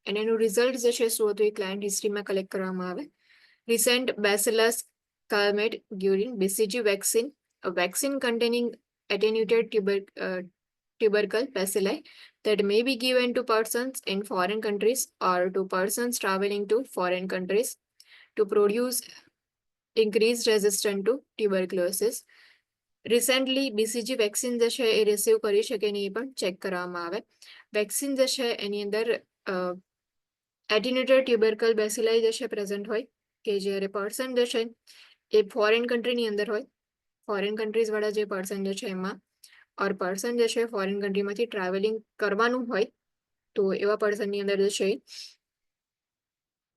અને એનું રિઝલ્ટ જે છે શું હતું એ ક્લાયન્ટ હિસ્ટ્રીમાં કલેક્ટ કરવામાં આવે. Recent bacillus calmette during BCG vaccine, a vaccine containing attenuated tubercle bacilli that may be given to persons in foreign countries or to persons traveling to foreign countries to produce increased resistance to tuberculosis. Recently BCG vaccine જે છે એ receive કરી શકે નહીં એ પણ check કરવામાં આવે. Vaccine જે છે એની અંદર એટેન્યુટેડ ટ્યુબરકલ બેસિલાઈ જે છે પ્રેઝન્ટ હોય કે જ્યારે પર્સન જે છે એ ફોરેન કન્ટ્રીની અંદર હોય, ફોરેન કન્ટ્રીઝવાળા જે પર્સન જે છે એમાં ઓર પર્સન જે છે ફોરેન કન્ટ્રીમાંથી ટ્રાવેલિંગ કરવાનું હોય તો એવા પર્સનની અંદર જે છે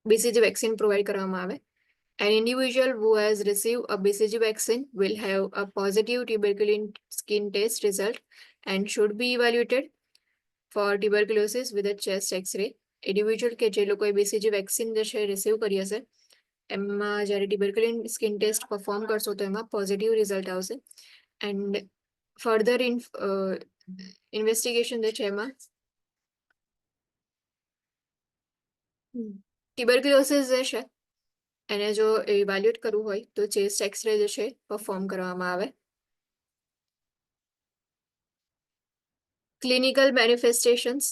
બીસીજી વેક્સિન પ્રોવાઈડ કરવામાં આવે. An individual who has received a BCG vaccine will have a positive tuberculin skin test result and should be evaluated for tuberculosis with a chest X-ray. Individual કે જે લોકોએ બીસીજી વેક્સિન જે છે receive કરી હશે એમાં જ્યારે ટ્યુબરક્યુલિન સ્કિન ટેસ્ટ પરફોર્મ કરશો તો એમાં પોઝિટિવ રિઝલ્ટ આવશે એન્ડ ફર્ધર ઇન્વેસ્ટિગેશન જે છે એમાં ટ્યુબરક્યુલોસિસ જે છે એને જો ઇવેલ્યુએટ કરવું હોય તો ચેસ્ટ એક્સરે જે છે પરફોર્મ કરવામાં આવે. ક્લિનિકલ મેનિફેસ્ટેશન્સ,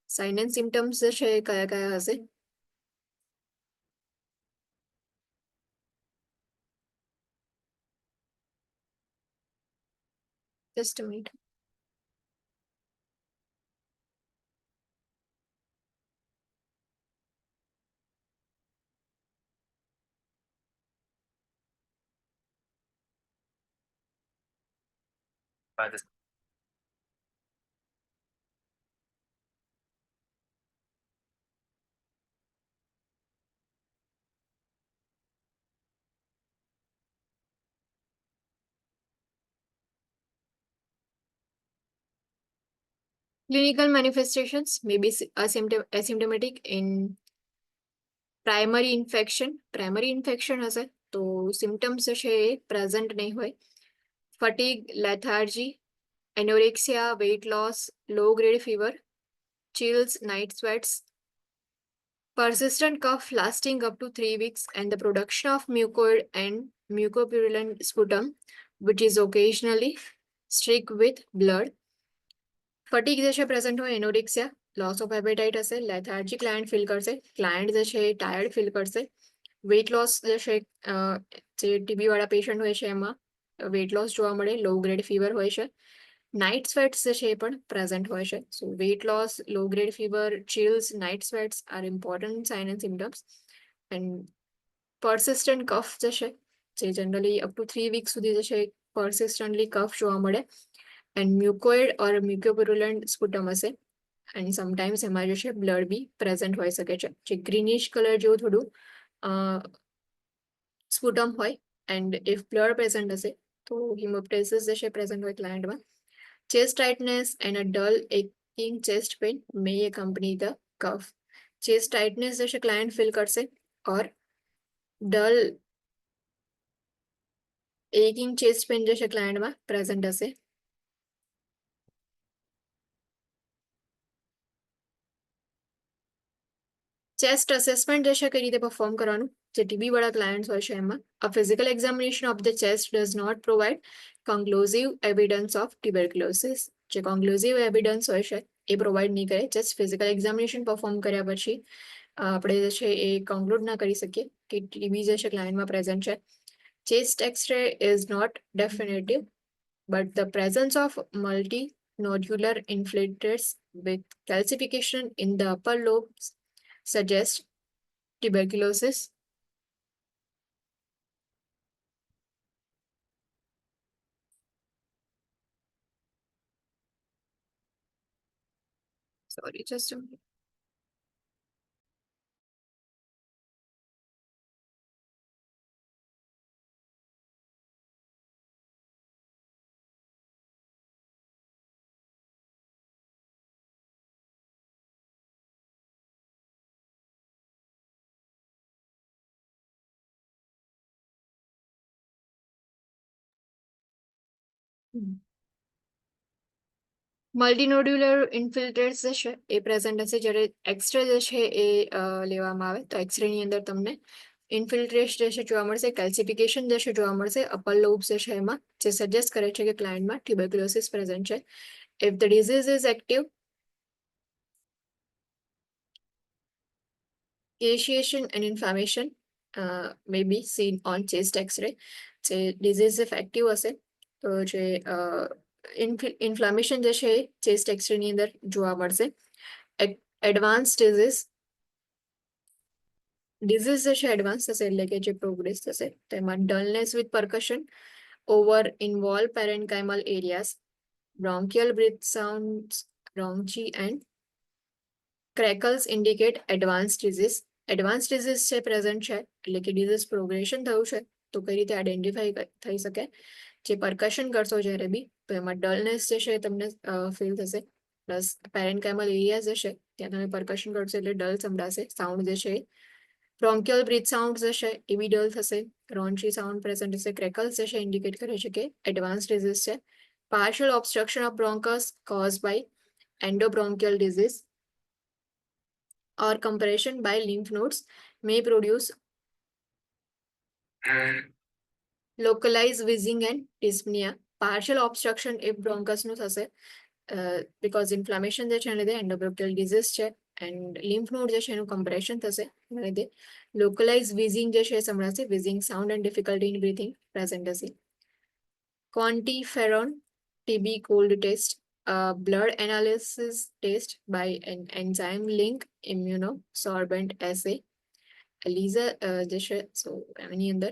સાઇન એન્ડ સિમ્ટમ્સ જે છે એ કયા કયા હશે? Just a minute. Clinical manifestations may be asymptomatic in primary infection. Primary infection હશે તો સિમ્ટમ્સ જે છે એ પ્રેઝન્ટ નહીં હોય. Fatigue, lethargy, anorexia, weight loss, low grade fever, chills, night sweats, persistent cough lasting up to 3 weeks, and the production of mucoid and mucopurulent sputum, which is occasionally streaked with blood. Fatigue જે છે present હોય, એનોરેક્સિયા, loss of appetite હશે, lethargy client feel કરશે, client જે છે એ tired feel કરશે, weight loss જે છે જે ટીબી વાળા પેશન્ટ હોય છે એમાં વેઇટ લોસ જોવા મળે, લો ગ્રેડ ફીવર હોય છે, નાઇટ સ્વેટ્સ જે છે એ પણ પ્રેઝન્ટ હોય છે. So weight loss, low grade fever, chills, night sweats are important sign and symptoms. And persistent cough જે છે જે જનરલી અપ ટુ 3 વીક સુધી જે છે persistently કફ જોવા મળે એન્ડ મ્યુકોઇડ ઓર મ્યુકોપુરુલન્ટ સ્પુટમ હશે એન્ડ સમટાઇમ્સ એમાં જે છે બ્લડ બી પ્રેઝન્ટ હોઈ શકે છે જે ગ્રીનિશ કલર જેવું થોડું સ્પુટમ હોય એન્ડ ઇફ બ્લડ પ્રેઝન્ટ હશે તો હિમોપ્ટેસિસ જે છે પ્રેઝન્ટ હોય ક્લાયન્ટમાં. Chest tightness and a dull aching chest pain may accompany the cough. Chest tightness જે છે ક્લાયન્ટ ફીલ કરશે or dull aching chest pain જે છે ક્લાયન્ટમાં પ્રેઝન્ટ હશે. ચેસ્ટ અસેસમેન્ટ જે છે કઈ રીતે પરફોર્મ કરવાનું જે ટીબી વાળા ક્લાયન્ટ્સ હોય છે એમાં a physical examination of the chest does not provide conclusive evidence of tuberculosis. જે કન્ક્લુઝિવ એવિડન્સ હોય છે એ પ્રોવાઈડ નહીં કરે. જસ્ટ ફિઝિકલ એક્ઝામિનેશન પરફોર્મ કર્યા પછી આપણે જે છે એ કન્ક્લુડ ના કરી શકીએ કે ટીબી જે છે ક્લાયન્ટમાં પ્રેઝન્ટ છે. Chest X ray is not definitive but the presence of nodular infiltrates with calcification in the upper lobes suggest tuberculosis. Sorry, just a minute. મલ્ટીનોડ્યુલર ઇન્ફિલ્ટ્રેટ્સ જે છે એ પ્રેઝન્ટ હશે જ્યારે એક્સરે જે છે એ લેવામાં આવે તો એક્સરેની અંદર તમને ઇન્ફિલ્ટ્રેટ જે છે જોવા મળશે, કેલ્સિફિકેશન જે છે જોવા મળશે અપર લોબ્સ જે છે એમાં, જે સજેસ્ટ કરે છે કે ક્લાયન્ટમાં ટ્યુબરક્યુલોસિસ પ્રેઝન્ટ છે. If the disease is active, emaciation and inflammation may be seen on chest x-ray. જે ડિઝીઝ ઇફેક્ટિવ હશે તો જે ઇન્ફ્લામેશન જે છે એ ચેસ્ટ એક્સરે ની અંદર જોવા મળશે. એડવાન્સ ડિઝીઝ જે છે એડવાન્સ થશે એટલે કે જે પ્રોગ્રેસ થશે તેમાં dullness with percussion over involve parenchymal areas, bronchial breath sounds, raunchy and crackles indicate advanced disease. Advance disease છે પ્રેઝન્ટ છે એટલે કે ડિઝીઝ પ્રોગ્રેશન થયું છે તો કઈ રીતે આઈડેન્ટિફાઈ થઈ શકે? જે પરકશન કરશો જ્યારે બી તો એમાં ડલનેસ જે છે તમને ફીલ થશે, પ્લસ પેરેન્કાઇમલ એરિયા જે છે ત્યાં તમે પરકશન કરશો એટલે ડલ સંભળાશે સાઉન્ડ જે છે. બ્રોન્કિયલ બ્રીથ સાઉન્ડ જે છે એ બી ડલ થશે, રોન્ચી સાઉન્ડ પ્રેઝન્ટ હશે, ક્રેકલ્સ જે છે ઇન્ડિકેટ કરે છે કે એડવાન્સ ડિઝીઝ છે. Partial obstruction of bronchus cause by endobronchial disease or compression by lymph nodes may produce localized wheezing and dyspnea. Partial obstruction if bronchus નું થશે because inflammation જે છે એના લીધે endobronchial disease છે and lymph node જે છે એનું compression થશે એના લીધે localized wheezing જે છે એ સંભળાશે, wheezing sound and difficulty in breathing present હશે. quantiferon TB cold test, blood analysis test by an enzyme link immunosorbent assay. ELISA જે છે સો એની અંદર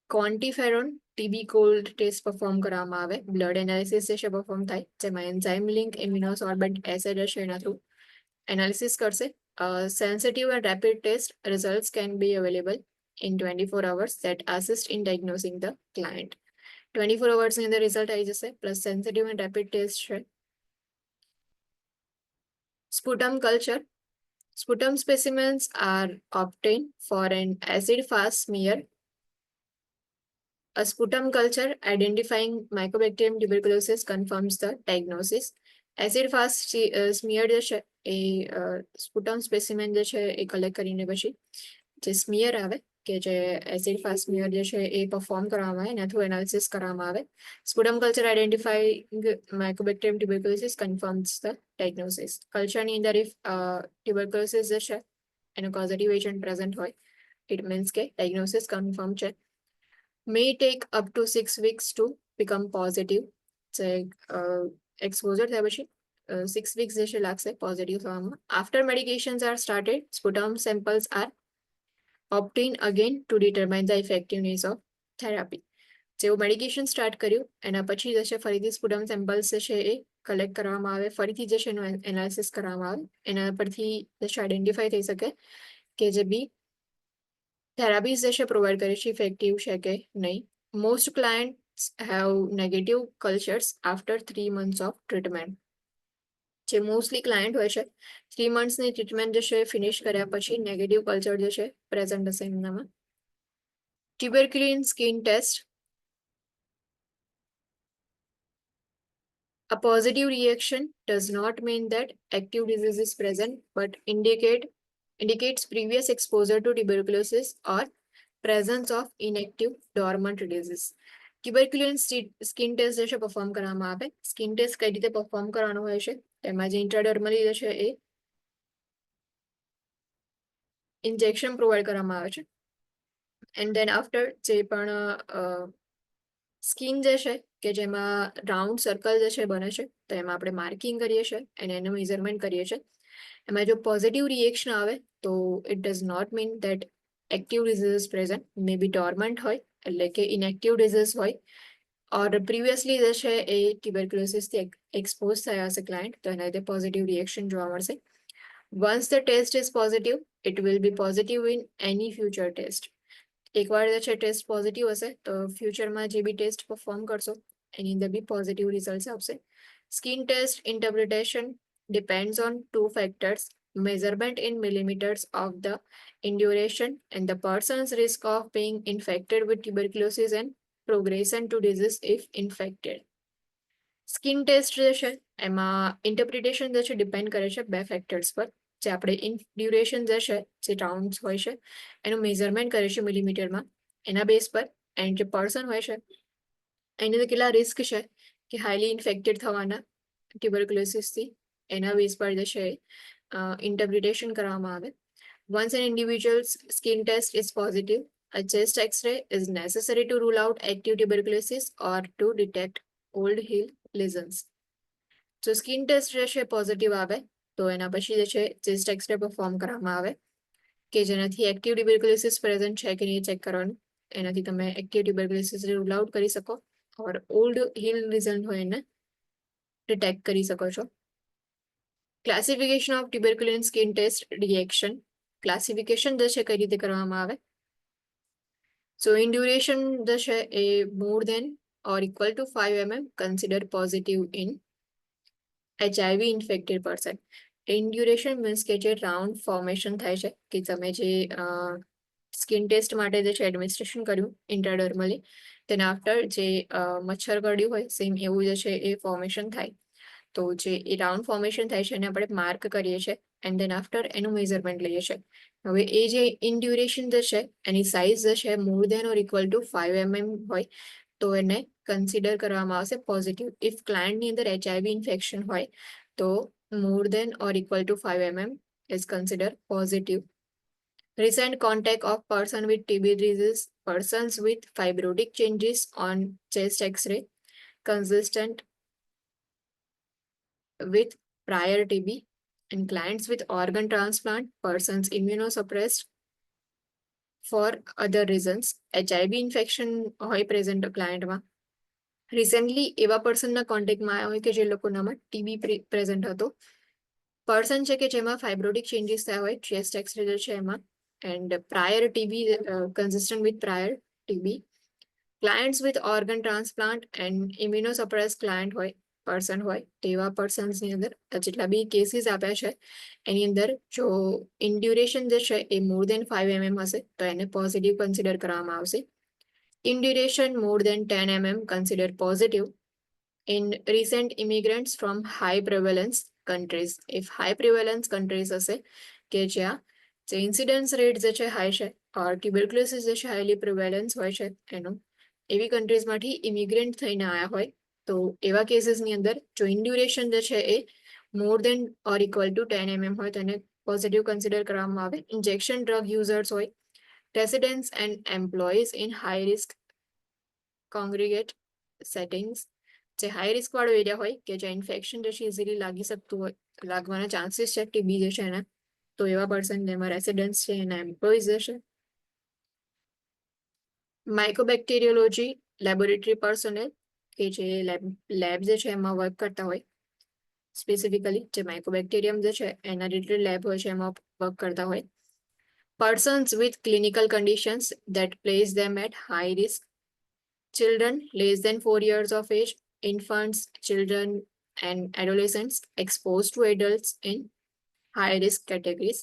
ક્વોન્ટીફેરોન ટીબી કોલ્ડ ટેસ્ટ પરફોર્મ કરવામાં આવે, બ્લડ એનાલિસિસ જે છે પરફોર્મ થાય જેમાં એન્ઝાઇમ લિંક ઇમ્યુનોસોર્બન્ટ એસે જે છે એના થ્રુ એનાલિસિસ કરશે. Sensitive and rapid test results can be available in 24 hours that assist in diagnosing the client. 24 hours ની અંદર રિઝલ્ટ આવી જશે, plus sensitive and rapid test છે. Sputum culture. Sputum specimens are obtained for an acid-fast smear. A sputum culture identifying Mycobacterium tuberculosis confirms the diagnosis. Acid-fast smear જે છે એ sputum specimen જે છે એ collect કરીને પછી જે સ્મિયર આવે કે જે એસિડ ફાસ્ટ સ્મિયર જે છે એ પરફોર્મ કરવામાં આવે એના થ્રુ એનાલિસિસ કરવામાં આવે. Sputum culture identifying mycobacterium tuberculosis confirms the diagnosis. કલ્ચરની અંદર ઇફ ટ્યુબરક્યુલોસિસ જે છે એનો કોઝેટિવ એજન્ટ પ્રેઝન્ટ હોય ઇટ મીન્સ કે ડાયગ્નોસિસ કન્ફર્મ છે. may take up to 6 weeks to become positive. જે એક્સપોઝર થયા પછી 6 weeks જે છે લાગશે પોઝિટિવ થવામાં. After medications are started, sputum samples are obtained again to determine the effectiveness of therapy. જેવું મેડિકેશન સ્ટાર્ટ કર્યું એના પછી જે છે ફરીથી સ્પુટમ સેમ્પલ્સ જે છે એ કલેક્ટ કરવામાં આવે, ફરીથી જે છે એનું એનાલિસિસ કરવામાં આવે, એના પરથી જે છે આઈડેન્ટિફાઈ થઈ શકે કે જે બી થેરાપીઝ જે છે પ્રોવાઈડ કરે છે ઇફેક્ટિવ છે કે નહીં. Most clients have negative cultures after 3 months of treatment. જે મોસ્ટલી ક્લાયન્ટ હોય છે 3 monthsની ટ્રીટમેન્ટ જે છે ફિનિશ કર્યા પછી નેગેટિવ કલ્ચર જે છે પ્રેઝન્ટ હશે એમનામાં. Tuberculin skin test. A positive reaction does not mean that active disease is present, but indicates previous exposure to tuberculosis or presence of inactive dormant disease. Tuberculin skin test જે છે perform કરવામાં આવે. Skin test કઈ રીતે perform કરવાનું હોય છે તેમાં જે ઇન્ટ્રાડર્મલી જે છે એ ઇન્જેક્શન પ્રોવાઈડ કરવામાં આવે છે એન્ડ ધેન આફ્ટર જે પણ સ્કિન જે છે કે જેમાં રાઉન્ડ સર્કલ જે છે બને છે, તો એમાં આપણે માર્કિંગ કરીએ છીએ અને એનું મેઝરમેન્ટ કરીએ છીએ. એમાં જો પોઝિટિવ રિએક્શન આવે તો it does not mean that active disease present, may be dormant હોય એટલે કે ઇનએક્ટિવ ડિઝીઝ હોય, ઓર પ્રિવિયસલી જે છે એ ટ્યુબરક્યુલોસિસથી એક્સપોઝ થયા હશે ક્લાયન્ટ, તો એના લીધે પોઝિટિવ રિએક્શન જોવા મળશે. Once the test is positive, it will be positive in any future test. એકવાર જે છે ટેસ્ટ પોઝિટિવ હશે તો ફ્યુચરમાં જે બી ટેસ્ટ પરફોર્મ કરશો એની અંદર બી પોઝિટિવ રિઝલ્ટ આવશે. Skin test interpretation depends on two factors: measurement in millimeters of the induration and the person's risk of being infected with tuberculosis and progression to disease if infected. Skin test જે છે એમાં interpretation જે છે depend કરે છે બે factors પર, જે આપણે ઇન ડ્યુરેશન જે છે, જે રાઉન્ડ્સ હોય છે એનું મેઝરમેન્ટ કરે છે મિલીમીટરમાં, એના બેઝ પર, એન્ડ જે પર્સન હોય છે એની અંદર કેટલા રિસ્ક છે કે હાઈલી ઇન્ફેક્ટેડ થવાના ટ્યુબરક્યુલોસિસથી, એના બેઝ પર જે છે ઇન્ટરપ્રિટેશન કરવામાં આવે. Once an individual's skin test is positive, a chest X-ray is necessary to rule out active tuberculosis or to detect old heal lesions. જો સ્કિન ટેસ્ટ જે છે પોઝિટિવ આવે તો એના પછી જે છે ચેસ્ટ એક્સરે પરફોર્મ કરવામાં આવે કે જેનાથી એક્ટિવ ટ્યુબરક્યુલોસિસ પ્રેઝન્ટ છે કે નહીં ચેક કરવાનું. એનાથી તમે એક્ટિવ ટ્યુબરક્યુલોસિસ રૂલ આઉટ કરી શકો ઓર ઓલ્ડ હીલ લીઝન હોય એને ડિટેક્ટ કરી શકો છો. Classification of tuberculin skin test reaction. Classification જે છે કઈ રીતે કરવામાં આવે? સો ઇન ડ્યુરેશન જે છે એ more than or equal to 5 mm consider positive in HIV infected person. Induration means કે જે રાઉન્ડ ફોર્મેશન થાય છે કે તમે જે સ્કિન ટેસ્ટ માટે જે છે એડમિનિસ્ટ્રેશન કર્યું ઇન્ટ્રાડર્મલી, તેના આફ્ટર જે મચ્છર કરડ્યું હોય સેમ એવું જે છે એ ફોર્મેશન થાય. તો જે એ રાઉન્ડ ફોર્મેશન થાય છે એને આપણે માર્ક કરીએ છીએ એન્ડ દેન આફ્ટર એનું મેઝરમેન્ટ લઈએ છીએ. હવે એ જે ઇન ડ્યુરેશન જે છે એની સાઇઝ જે છે મોર than or equal to 5 mm હોય તો એને કન્સિડર કરવામાં આવશે પોઝિટિવ. ઇફ ક્લાયન્ટની અંદર HIV ઇન્ફેક્શન હોય તો more than or equal to 5 mm is considered positive. Recent contact of person with TB disease, persons with fibrotic changes on chest X-ray, consistent with prior TB, and clients with organ transplant, persons immunosuppressed for other reasons. HIV infection હોય present ક્લાયન્ટમાં, recently એવા પર્સનના કોન્ટેક્ટમાં આવ્યા હોય કે જે લોકોનામાં TB present હતો, person છે કે જેમાં ફાઇબ્રોટિક ચેન્જીસ થયા હોય ચેસ્ટ એક્સરે જે છે એમાં, and prior TB consistent with prior TB, clients with organ transplant and immunosuppress client હોય પર્સન હોય તેવા પર્સન્સની અંદર જેટલા બી કેસીસ આપ્યા છે એની અંદર જો ઇન ડ્યુરેશન જે છે એ મોર દેન 5 mm હશે તો એને પોઝિટિવ કન્સિડર કરવામાં આવશે. Induration more than 10 mm consider positive in recent immigrants from high prevalence countries. If high prevalence countries હશે કે જ્યાં જે ઇન્સિડન્સ રેટ જે છે હાઈ છે ઓર ટ્યુબરક્યુલોસિસ જે છે હાઈલી પ્રિવેલન્સ હોય છે એનું, એવી કન્ટ્રીઝમાંથી ઇમિગ્રન્ટ થઈને આવ્યા હોય તો એવા કેસીસની અંદર જો ઇન ડ્યુરેશન જે છે એ more than or equal to 10 mm હોય તો એને પોઝિટિવ કન્સિડર કરવામાં આવે. ઇન્જેક્શન ડ્રગ યુઝર્સ હોય, residents and employees in high risk congregate settings, જે હાઈ રિસ્ક વાળો એરિયા હોય કે જ્યાં ઇન્ફેક્શન જે છે ઇઝીલી લાગી શકતું હોય, લાગવાના ચાન્સીસ છે TB જે છે એના, તો એવા પર્સન જેમાં રેસિડેન્ટ્સ છે એના એમ્પ્લોઈઝ હશે. માઇક્રોબેક્ટેરિયોલોજી લેબોરેટરી પર્સોનેલ કે જે લેબ જે છે એમાં વર્ક કરતા હોય, સ્પેસિફિકલી જે માઇક્રોબેક્ટેરિયમ જે છે એના રિલેટેડ લેબ હોય છે એમાં વર્ક કરતા હોય. Persons with clinical conditions that place them at high risk, children less than 4 years of age, infants, children and adolescents exposed to adults in high risk categories.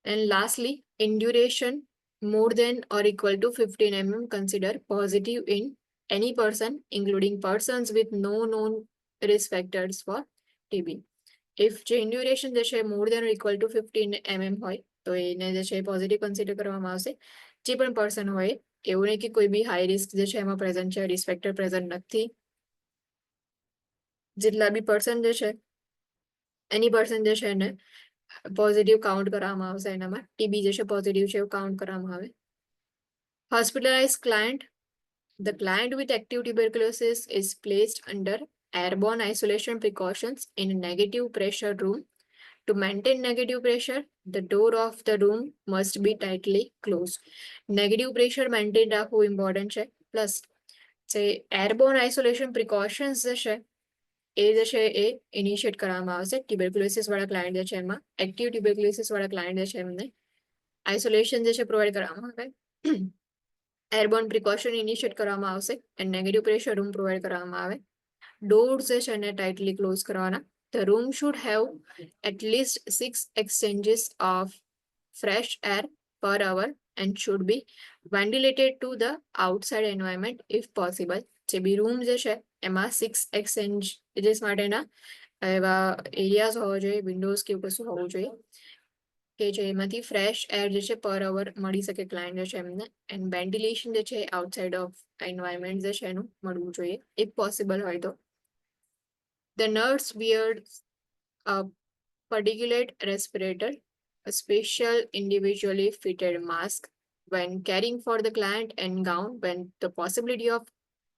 And lastly, in duration more than or equal to 15 mm consider positive in any person including persons with no known risk factors for TB. If જે ઇન્ડ્યુરેશન જે છે મોર than equal to 15 mm હોય તો એને જે છે positive consider કરવામાં આવશે. જે પણ પર્સન હોય, એવું નહીં કે કોઈ બી હાઈ રિસ્ક જે છે એમાં પ્રેઝન્ટ છે, રિસ્ક ફેક્ટર પ્રેઝન્ટ નથી. જેટલા બી પર્સન જે છે એની પર્સન જે છે એને પોઝિટિવ કાઉન્ટ કરવામાં આવશે, એનામાં TB જે છે પોઝિટિવ છે એવું કાઉન્ટ કરવામાં આવે. Hospitalise client The client with active tuberculosis is placed under airborne isolation precautions in a negative pressure room. To maintain negative pressure, the door of the room must be tightly closed. Negative pressure maintain રાખવું important છે. Plus જે airborne isolation precautions જે છે એ initiate કરવામાં આવશે. Tuberculosis વાળા client જે છે એમાં એક્ટિવ ટ્યુબરક્યુલોસિસ વાળા ક્લાયન્ટ જે છે એમને આઇસોલેશન જે છે પ્રોવાઈડ કરવામાં આવે. એરબોર્ન પ્રિકોશન ઇનિશિયેટ કરવામાં આવશે and negative pressure room provide કરવામાં આવે. ડોર્સ જે છે એને ટાઇટલી ક્લોઝ કરવાના. The room should have at least 6 exchanges of fresh air per hour and should be ventilated to the outside environment if possible. જે બી room જે છે એમાં 6 exchanges માટેના એવા એરિયાઝ હોવા જોઈએ, વિન્ડોઝ કે એવું કશું હોવું જોઈએ કે જેમાંથી ફ્રેશ એર જે છે પર અવર મળી શકે ક્લાયન્ટ જે છે એમને. એન્ડ વેન્ટિલેશન જે છે આઉટસાઇડ ઓફ એન્વાયરમેન્ટ જે છે એનું મળવું જોઈએ ઇફ પોસિબલ હોય તો. The nurse wears a particulate respirator, a special individually fitted mask when caring for the client, and gown when the possibility of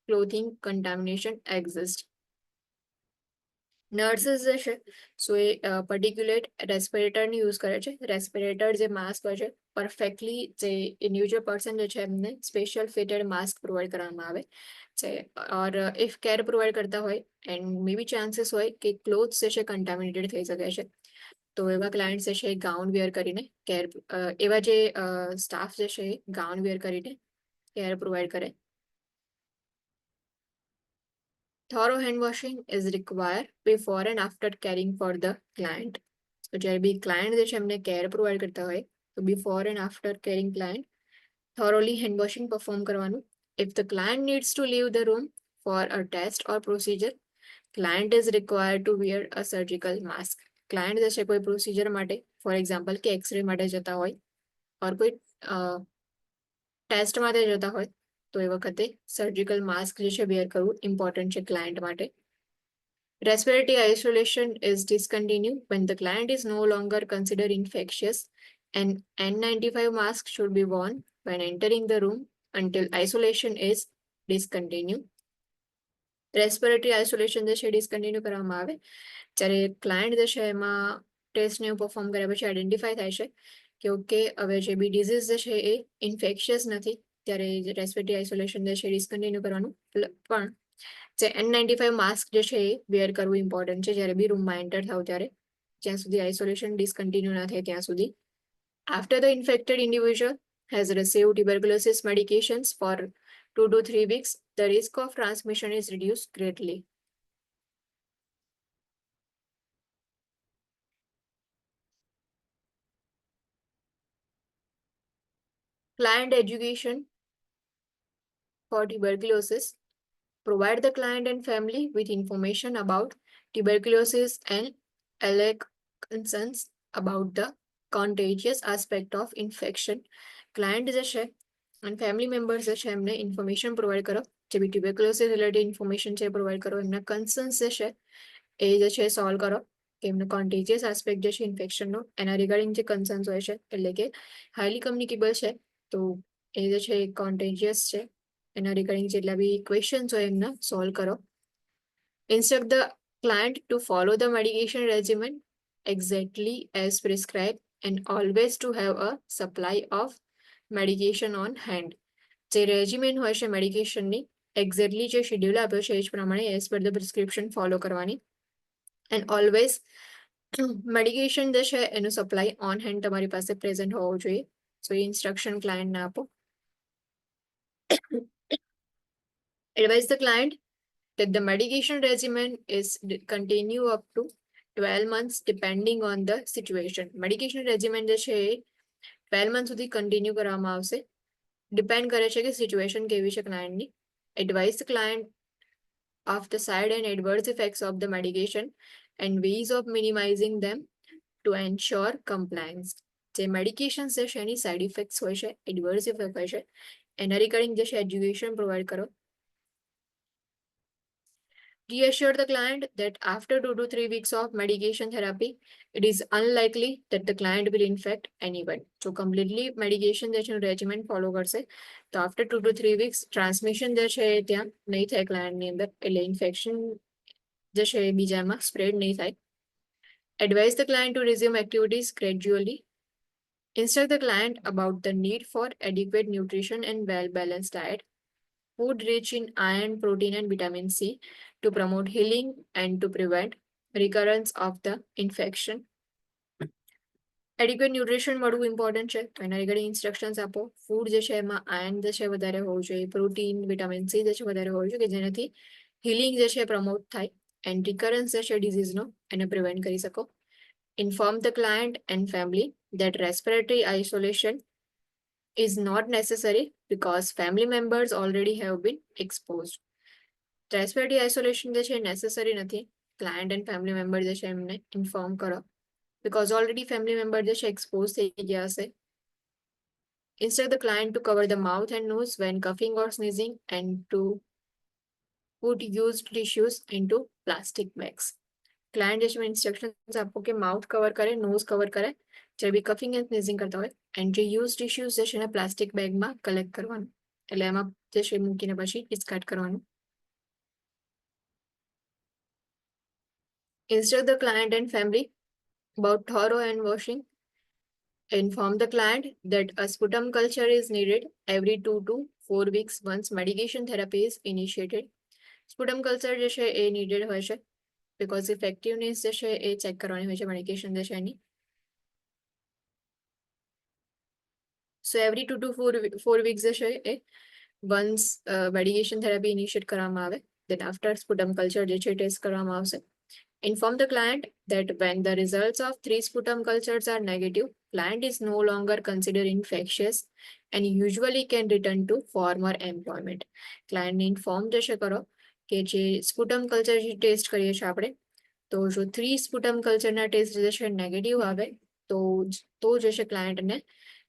clothing contamination exists. Nurses જે છે સો એ પર્ટિક્યુલેટ રેસ્પિરેટરની use કરે છે. રેસ્પિરેટર જે માસ્ક હોય છે પરફેક્ટલી જે ઇન્ડિવિજ્યુઅલ પર્સન જે છે એમને સ્પેશિયલ ફિટેડ માસ્ક પ્રોવાઈડ કરવામાં આવે છે. ઓર ઇફ કેર પ્રોવાઈડ કરતા હોય એન્ડ મે બી ચાન્સીસ હોય કે ક્લોથ્સ જે છે કન્ટામિનેટેડ થઈ શકે છે તો એવા ક્લાયન્ટ જે છે ગાઉન વેર કરીને કેર એવા જે સ્ટાફ જે છે એ ગાઉન વેર કરીને કેર પ્રોવાઈડ કરે. Thorough hand washing is required before and after caring for the client. So જ્યારે બી ક્લાયન્ટ જે છે એમને કેર પ્રોવાઈડ કરતા હોય તો before and after caring client thoroughly hand washing perform કરવાનું. If the client needs to leave the room for a test or procedure, client is required to wear a surgical mask. Client જે છે કોઈ procedure માટે for example કે x ray માટે જતા હોય ઓર કોઈ ટેસ્ટ માટે જતા હોય તો એ વખતે સર્જિકલ માસ્ક જે છે વેર કરવું ઇમ્પોર્ટન્ટ છે ક્લાયન્ટ માટે. Respiratory isolation is discontinued when the client is no longer considered infectious, and N95 mask should be worn when entering the room until isolation is discontinued. Respiratory isolation જે છે ડિસ્કન્ટિન્યુ કરવામાં આવે જ્યારે ક્લાયન્ટ જે છે એમાં ટેસ્ટ ને પરફોર્મ કર્યા પછી આઈડેન્ટિફાય થાય છે કે ઓકે હવે જે બી ડિઝીઝ જે છે એ ઇન્ફેક્શિયસ નથી ત્યારે રેસ્પિરેટરી આઇસોલેશન જે છે ડિસ્કન્ટિન્યુ કરવાનું. પણ જે N95 માસ્ક જે છે એ વેર કરવું ઇમ્પોર્ટન્ટ છે જ્યારે બી રૂમમાં એન્ટર થાવ ત્યારે જ્યાં સુધી આઇસોલેશન ડિસ્કન્ટિન્યુ ના થાય ત્યાં સુધી. After the infected individual has received tuberculosis medications for 2 to 3 weeks, the risk of transmission is reduced greatly. Client education for tuberculosis. Provide the client and family with information about tuberculosis and alert concerns about the contagious aspect of infection. Client જે છે અને family members જે છે એમને information provide કરો જે બી tuberculosis related information છે provide કરો. એમના કન્સર્ન્સ જે છે એ જે છે સોલ્વ કરો કે એમને કોન્ટેજિયસ આસ્પેક્ટ જે છે ઇન્ફેક્શનનો એના રિગાર્ડિંગ જે કન્સર્ન્સ હોય છે એટલે કે હાઈલી કમ્યુનિકેબલ છે તો એ જે છે કોન્ટેજિયસ છે એના રિગાર્ડિંગ જેટલા બી ક્વેશ્ચન્સ હોય એમના સોલ્વ કરો. Instruct the client to follow the medication regimen exactly as prescribed and always to have a supply of medication on hand. જે રેજિમેન હોય છે મેડિકેશનની એક્ઝેક્ટલી જે શેડ્યુલ આપ્યો છે એ જ પ્રમાણે as per the prescription follow કરવાની. એન્ડ ઓલવેઝ મેડિકેશન જે છે એનું સપ્લાય ઓન હેન્ડ તમારી પાસે પ્રેઝન્ટ હોવો જોઈએ. સો એ ઇન્સ્ટ્રક્શન ક્લાયન્ટને આપો. Advise the client that the medication regimen is continue up to 12 months depending on the situation. Medication regimen જે છે એ 12 months સુધી કન્ટિન્યુ કરવામાં આવશે. ડિપેન્ડ કરે છે કે સિચ્યુએશન કેવી છે ક્લાયન્ટની. Advise the client of the side and adverse effects of the medication and ways of minimizing them to ensure compliance. જે મેડિકેશન્સ જે છે એની સાઇડ ઇફેક્ટ્સ હોય છે એડવર્સ ઇફેક્ટ હોય છે એના રિગાર્ડિંગ જે છે એજ્યુકેશન પ્રોવાઈડ કરો. Reassure the client that after 2 to 3 weeks of medication therapy, it is unlikely that the client will infect anyone. So completely medication regimen follow કરશે તો after 2 to 3 weeks transmission જે છે એ ત્યાં નહીં થાય client ની અંદર, એટલે infection જે છે એ બીજામાં spread નહીં થાય. Advise the client to resume activities gradually. Instruct the client about the need for adequate nutrition and well-balanced diet. Food rich in iron, protein, and vitamin C to promote healing and to prevent recurrence of the infection. Adequate nutrition મળવું important છે, તો એના regarding instructions આપો. Food જે છે એમાં iron જે છે વધારે હોવું જોઈએ, પ્રોટીન, વિટામિન સી જે છે વધારે હોવું જોઈએ, કે જેનાથી હિલિંગ જે છે પ્રમોટ થાય એન્ડ રિકરન્સ જે છે ડિઝીઝનો એને પ્રિવેન્ટ કરી શકો. Inform the client and family that respiratory isolation is not necessary because family members already have been exposed. Respiratory isolation જે છે necessary નથી. Client and family member જે છે એમને inform કરો because already family member જે છે expose થઈ ગયા હશે. Instruct the client to cover the mouth and nose when coughing or sneezing and to put used tissues into plastic bags. Client જે છે ઇન્સ્ટ્રક્શન્સ આપો કે માઉથ કવર કરે, નોઝ કવર કરે જ્યારે બી કફિંગ એન્ડ સ્નીઝિંગ કરતા હોય, એન્ડ જે યુઝ ટિશ્યુઝ જે છે એને પ્લાસ્ટિક બેગમાં કલેક્ટ કરવાનું, એટલે એમાં જે છે મૂકીને પછી ડિસ્કાર્ડ કરવાનું. Instruct the client and family about thorough hand washing. Inform the client that a sputum culture is needed every 2 to 4 weeks once medication therapy is initiated. Sputum culture જે છે એ needed હોય છે because effectiveness જે છે એ check કરવાની હોય છે મેડિકેશન જે છે એની. So every 2 to 4 weeks જે છે એ once medication therapy initiate કરવામાં આવે, then after sputum culture જે છે ટેસ્ટ કરવામાં આવશે. Inform the client that when the results of 3 sputum cultures are negative, client is no longer considered infectious and usually can return to former employment. Client ને inform જે છે કરો કે જે sputum culture જે ટેસ્ટ કરીએ છીએ આપણે, તો જો 3 sputum culture ના ટેસ્ટ જે છે નેગેટિવ આવે તો જે છે ક્લાયન્ટને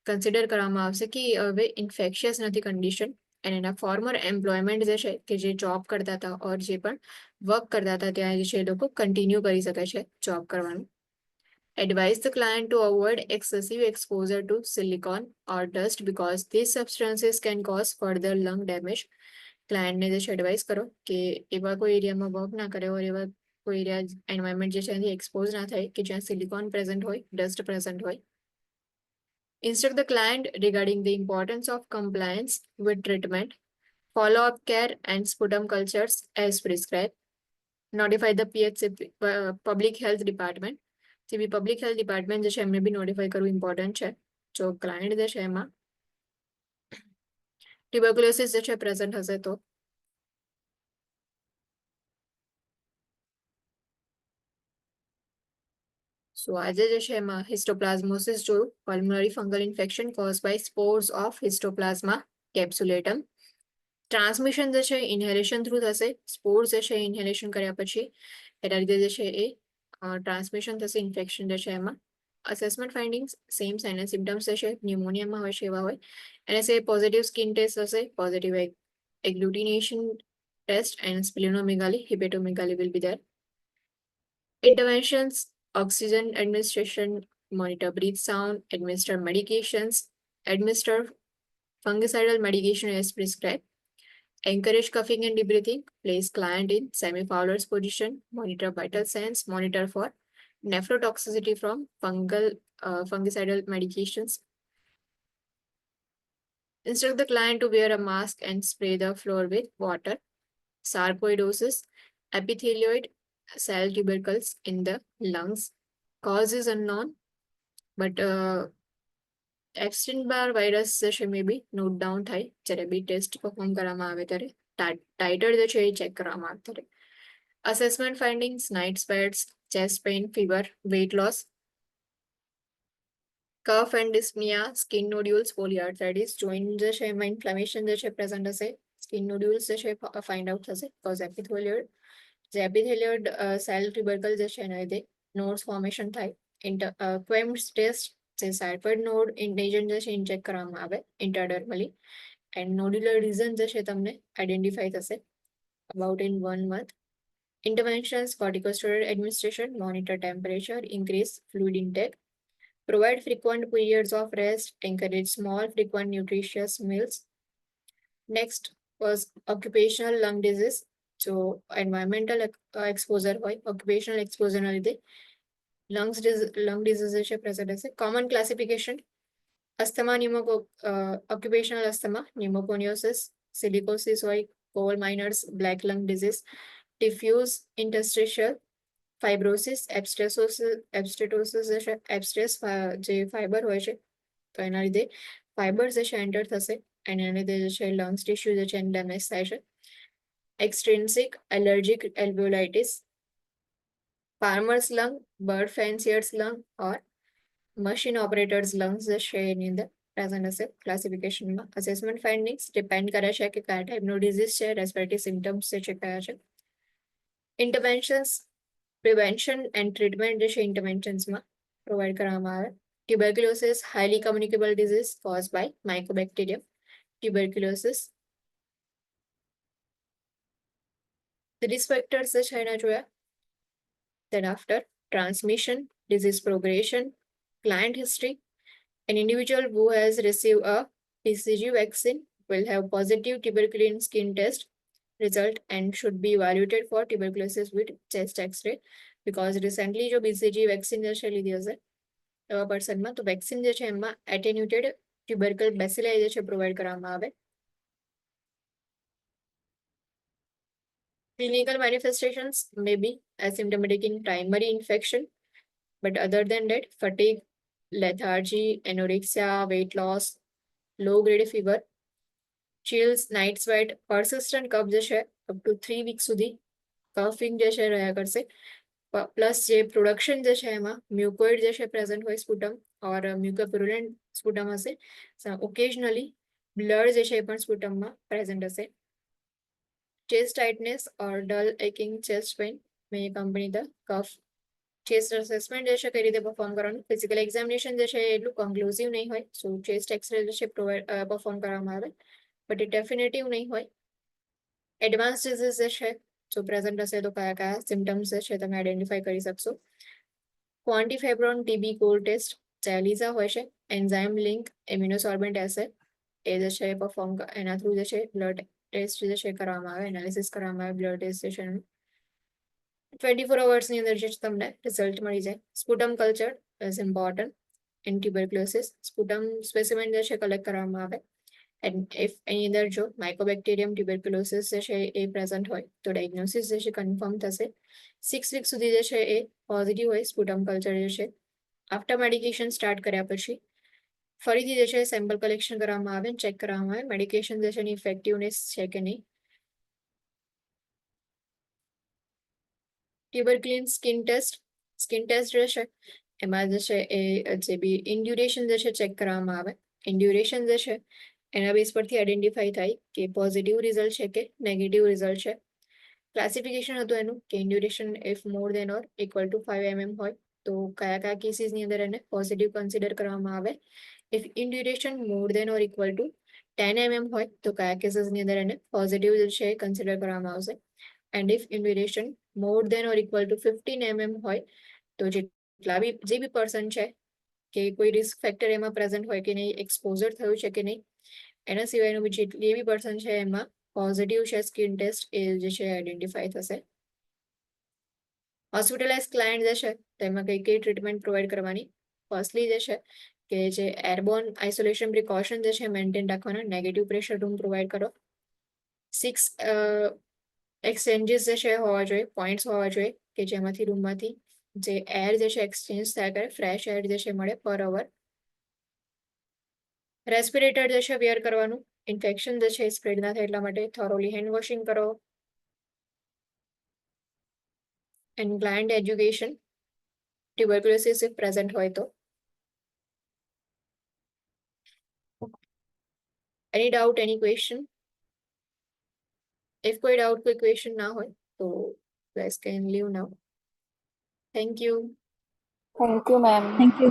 કન્સિડર કરવામાં આવશે કે હવે ઇન્ફેક્શિયસ નથી કન્ડિશન, અને એના ફોર્મર એમ્પ્લોયમેન્ટ જે છે કે જે જોબ કરતા હતા ઓર જે પણ વર્ક કરતા હતા ત્યાં જે છે એ લોકો કન્ટિન્યુ કરી શકે છે જોબ કરવાનું. Advise the client to avoid excessive exposure to silicone or dust because these substances can cause further lung damage. ક્લાયન્ટને જે છે એડવાઇસ કરો કે એવા કોઈ એરિયામાં વર્ક ના કરે ઓર એવા કોઈ એરિયા એન્વાયરમેન્ટ જે છે એનાથી એક્સપોઝ ના થાય કે જ્યાં સિલિકોન પ્રેઝન્ટ હોય, ડસ્ટ પ્રેઝન્ટ હોય. Instruct the client regarding the importance of compliance with treatment, follow-up care and sputum cultures as prescribed. Notify the PHCP Public Health Department. જે બી પબ્લિક હેલ્થ ડિપાર્ટમેન્ટ જે છે એમને બી નોટિફાઈ કરવું important છે. જો client જે છે એમાં ટ્યુબરક્યુલોસિસ જે છે પ્રેઝન્ટ હશે તો. સો આજે જે છે એમાં હિસ્ટોપ્લાઝમોસિસ જોયું, pulmonary fungal infection cause by spores of histoplasma capsulatum. Transmission જે છે ઇન્હેલેશન થ્રુ થશે. સ્પોર્સ જે છે ઇન્હેલેશન કર્યા પછી એના લીધે જે છે એ ટ્રાન્સમિશન થશે ઇન્ફેક્શન જે છે એમાં. Assessment findings same sign and symptoms જે છે ન્યુમોનિયામાં હોય છે એવા હોય. એને સે પોઝિટિવ સ્કિન ટેસ્ટ હશે, positive agglutination test and splenomegaly, hepatomegaly will be there. Interventions: oxygen administration, monitor breath sound, administer medications, administer fungicidal medication as prescribed, encourage coughing and debreathing, place client in semi-Fowler's position, monitor vital signs, monitor for nephrotoxicity from fungicidal medications. Instruct the client to wear a mask and spray the floor with water. Sarcoidosis, epithelioid cell tubercles in the lungs. Cause is unknown, but Epstein-Barr virus જે છે મે બી note down થાય જ્યારે બી test perform કરવામાં આવે ત્યારે ટાઇટર જે છે એ ચેક કરવામાં આવે ત્યારે. Assessment findings: night sweats, chest pain, fever, weight loss, cough and dyspnea, skin nodules, polyarthritis. Joint જે છે એમાં ઇન્ફ્લેમેશન જે છે પ્રેઝન્ટ હશે, સ્કિન નોડ્યુલ્સ જે છે ફાઇન્ડ આઉટ થશે કોઝ એપિથેલિયોઇડ. જે એપિથેલિયોઇડ સેલ ટ્યુબરકલ જે છે એના લીધે નોડ્સ ફોર્મેશન થાય. ક્વેમ્સ ટેસ્ટ જે સાયફર્ડ નોડ ઇન્ટેજન જે છે ઇન્જેક્ટ કરવામાં આવે ઇન્ટરડર્મલી, એન્ડ નોડ્યુલર રીઝન જે છે તમને આઈડેન્ટિફાઈ થશે about in 1 month. Interventions: corticosteroid administration, monitor temperature, increase fluid intake, provide frequent periods of rest, encourage small, frequent, nutritious meals. Next was occupational lung disease. So environmental exposure હોય, occupational exposure ના લીધે lung disease છે present હશે. Common classification: asthma, occupational asthma, pneumoconiosis, silicosis હોય, coal miners, black lung disease, diffuse interstitial fibrosis, abscessosis જે fibre હોય છે તો એના લીધે ફાઈબર્સ જે છે એન્ટર થશે અને એના લીધે જે છે લંગ્સ ટિશ્યુ જે છે ડેમેજ થાય છે. Extrinsic allergic alveolitis, farmer's lung, bird fancier's lung or machine operator's lungs જે છે એની અંદર પ્રેઝન્ટ હશે ક્લાસિફિકેશનમાં. અસેસમેન્ટ ફાઇન્ડિંગ્સ ડિપેન્ડ કરે છે કે કયા ટાઈપનો ડિઝીઝ છે, રેસ્પિરેટરી સિમ્ટમ્સ જે છે કયા છે. ઇન્ટરવેન્શન્સ: પ્રિવેન્શન એન્ડ ટ્રીટમેન્ટ જે છે ઇન્ટરવેન્શન્સમાં પ્રોવાઈડ કરવામાં આવે. Tuberculosis, highly communicable disease cause by mycobacterium tuberculosis. Risk factors જે છે એના જોયા. Then after transmission, disease progression, client history, an individual who has received a BCG vaccine will have positive tuberculin skin test result and should be evaluated for tuberculosis with chest X-ray because recently जो BCG vaccine જે છે લીધી હશે એવા પર્સનમાં તો vaccine જે છે એમાં એટેન્યુટેડ ટ્યુબરકલ બેસિલાઈ જે છે પ્રોવાઈડ કરવામાં આવે. Clinical manifestations may be asymptomatic in primary infection, but other than that, fatigue, lethargy, anorexia, weight loss, low-grade fever, chills, night sweat, persistent cough જે છે up to 3 weeks સુધી કફિંગ જે છે રહ્યા કરશે. પ્લસ જે પ્રોડક્શન જે છે એમાં મ્યુકોઇડ જે છે પ્રેઝન્ટ હોય સ્પુટમ ઓર મ્યુકોપ્રુલેન્ટ સ્પુટમ હશે. ઓકેઝનલી બ્લડ જે છે એ પણ સ્પુટમમાં પ્રેઝન્ટ હશે. Chest tightness or dull aching chest pain may accompany the cough. Chest assessment જે છે કઈ રીતે પરફોર્મ કરવાનું. ફિઝિકલ એક્ઝામિનેશન જે છે એટલું કન્ક્લુઝિવ નહીં હોય. સો ચેસ્ટ એક્સરે જે છે પરફોર્મ કરવામાં આવે બટ એ ડેફિનેટિવ નહીં હોય. એડવાન્સ ડિઝીઝ જે છે જો પ્રેઝન્ટ હશે તો કયા કયા સિમ્ટમ્સ જે છે તમે આઈડેન્ટિફાઈ કરી શકશો. ક્વોન્ટિફેબ્રોન ટીબી કોર ટેસ્ટ, જેલિઝા હોય છે, એન્ઝાઇમ લિંક ઇમ્યુનોસોર્બન્ટ એસે એ જે છે પરફોર્મ એના થ્રુ જે છે બ્લડ ટેસ્ટ જે છે કરવામાં આવે, એનાલિસિસ કરવામાં આવે બ્લડ ટેસ્ટ જે છે 24 અવર્સની અંદર જે તમને રિઝલ્ટ મળી જાય. Sputum culture is important in tuberculosis. Sputum specimen જે છે કલેક્ટ કરવામાં આવે એન્ડ ઇફ એની અંદર જો માઇકોબેક્ટેરિયમ ટ્યુબરક્યુલોસિસ જે છે એ પ્રેઝન્ટ હોય તો ડાયગ્નોસિસ જે છે કન્ફર્મ થશે. 6 વીક સુધી જે છે એ પોઝિટિવ હોય સ્પુટમ કલ્ચર જે છે. આફ્ટર મેડિકેશન સ્ટાર્ટ કર્યા પછી ફરીથી જે છે સેમ્પલ કલેક્શન કરવામાં આવે, ચેક કરવામાં આવે મેડિકેશન જે છે એની ઇફેક્ટિવનેસ છે કે નહીં. ટ્યુબરક્યુલિન સ્કિન ટેસ્ટ જે છે એમાં જે છે એ જે બી ઇન્ડ્યુરેશન જે છે ચેક કરવામાં આવે. ઇન્ડ્યુરેશન જે છે એના બેઝ પરથી આઈડેન્ટિફાઈ થાય કે પોઝિટિવ રિઝલ્ટ છે કે નેગેટિવ રિઝલ્ટ છે. ક્લાસિફિકેશન હતું એનું કે induration if more than or equal to 5 mm હોય તો કયા કયા કેસીસની અંદર એને પોઝિટિવ કન્સિડર કરવામાં આવે. If induration more than or equal to 10 mm હોય તો કયા કેસીસની અંદર એને પોઝિટિવ જે છે કન્સિડર કરવામાં આવશે. And if induration more than or equal to 15 mm હોય તો જેટલા બી જે બી પર્સન છે કે કોઈ રિસ્ક ફેક્ટર એમાં પ્રેઝન્ટ હોય કે નહીં, એક્સપોઝર થયું છે કે નહીં, એના સિવાયનું બી જેટલી બી પર્સન છે એમાં પોઝિટિવ છે સ્કિન ટેસ્ટ એ જે છે આઈડેન્ટિફાઈ થશે. હોસ્પિટલાઇઝ ક્લાયન્ટ જે છે તેમાં કઈ કઈ ટ્રીટમેન્ટ પ્રોવાઈડ કરવાની. ફર્સ્ટલી જે છે કે જે એરબોર્ન આઇસોલેશન પ્રિકોશન જે છે મેન્ટેન રાખવાના. નેગેટિવ પ્રેશર રૂમ પ્રોવાઈડ કરો. 6 એક્સચેન્જીસ જે છે હોવા જોઈએ, પોઈન્ટ્સ હોવા જોઈએ કે જેમાંથી રૂમમાંથી જે એર જે છે એક્સચેન્જ થયા કરે, ફ્રેશ એર જે છે મળે પર અવર. રેસ્પિરેટર જે છે વેર કરવાનું. ઇન્ફેક્શન જે છે સ્પ્રેડ ના થાય એટલા માટે થોરોલી હેન્ડ વોશિંગ કરો. And client education tuberculosis if present હોય તો. એની ડાઉટ, એની ક્વેશ્ચન? ઇફ કોઈ ડાઉટ, કોઈ ક્વેશ્ચન ના હોય તો guys can leave now. Thank you. Thank you, ma'am. Thank you.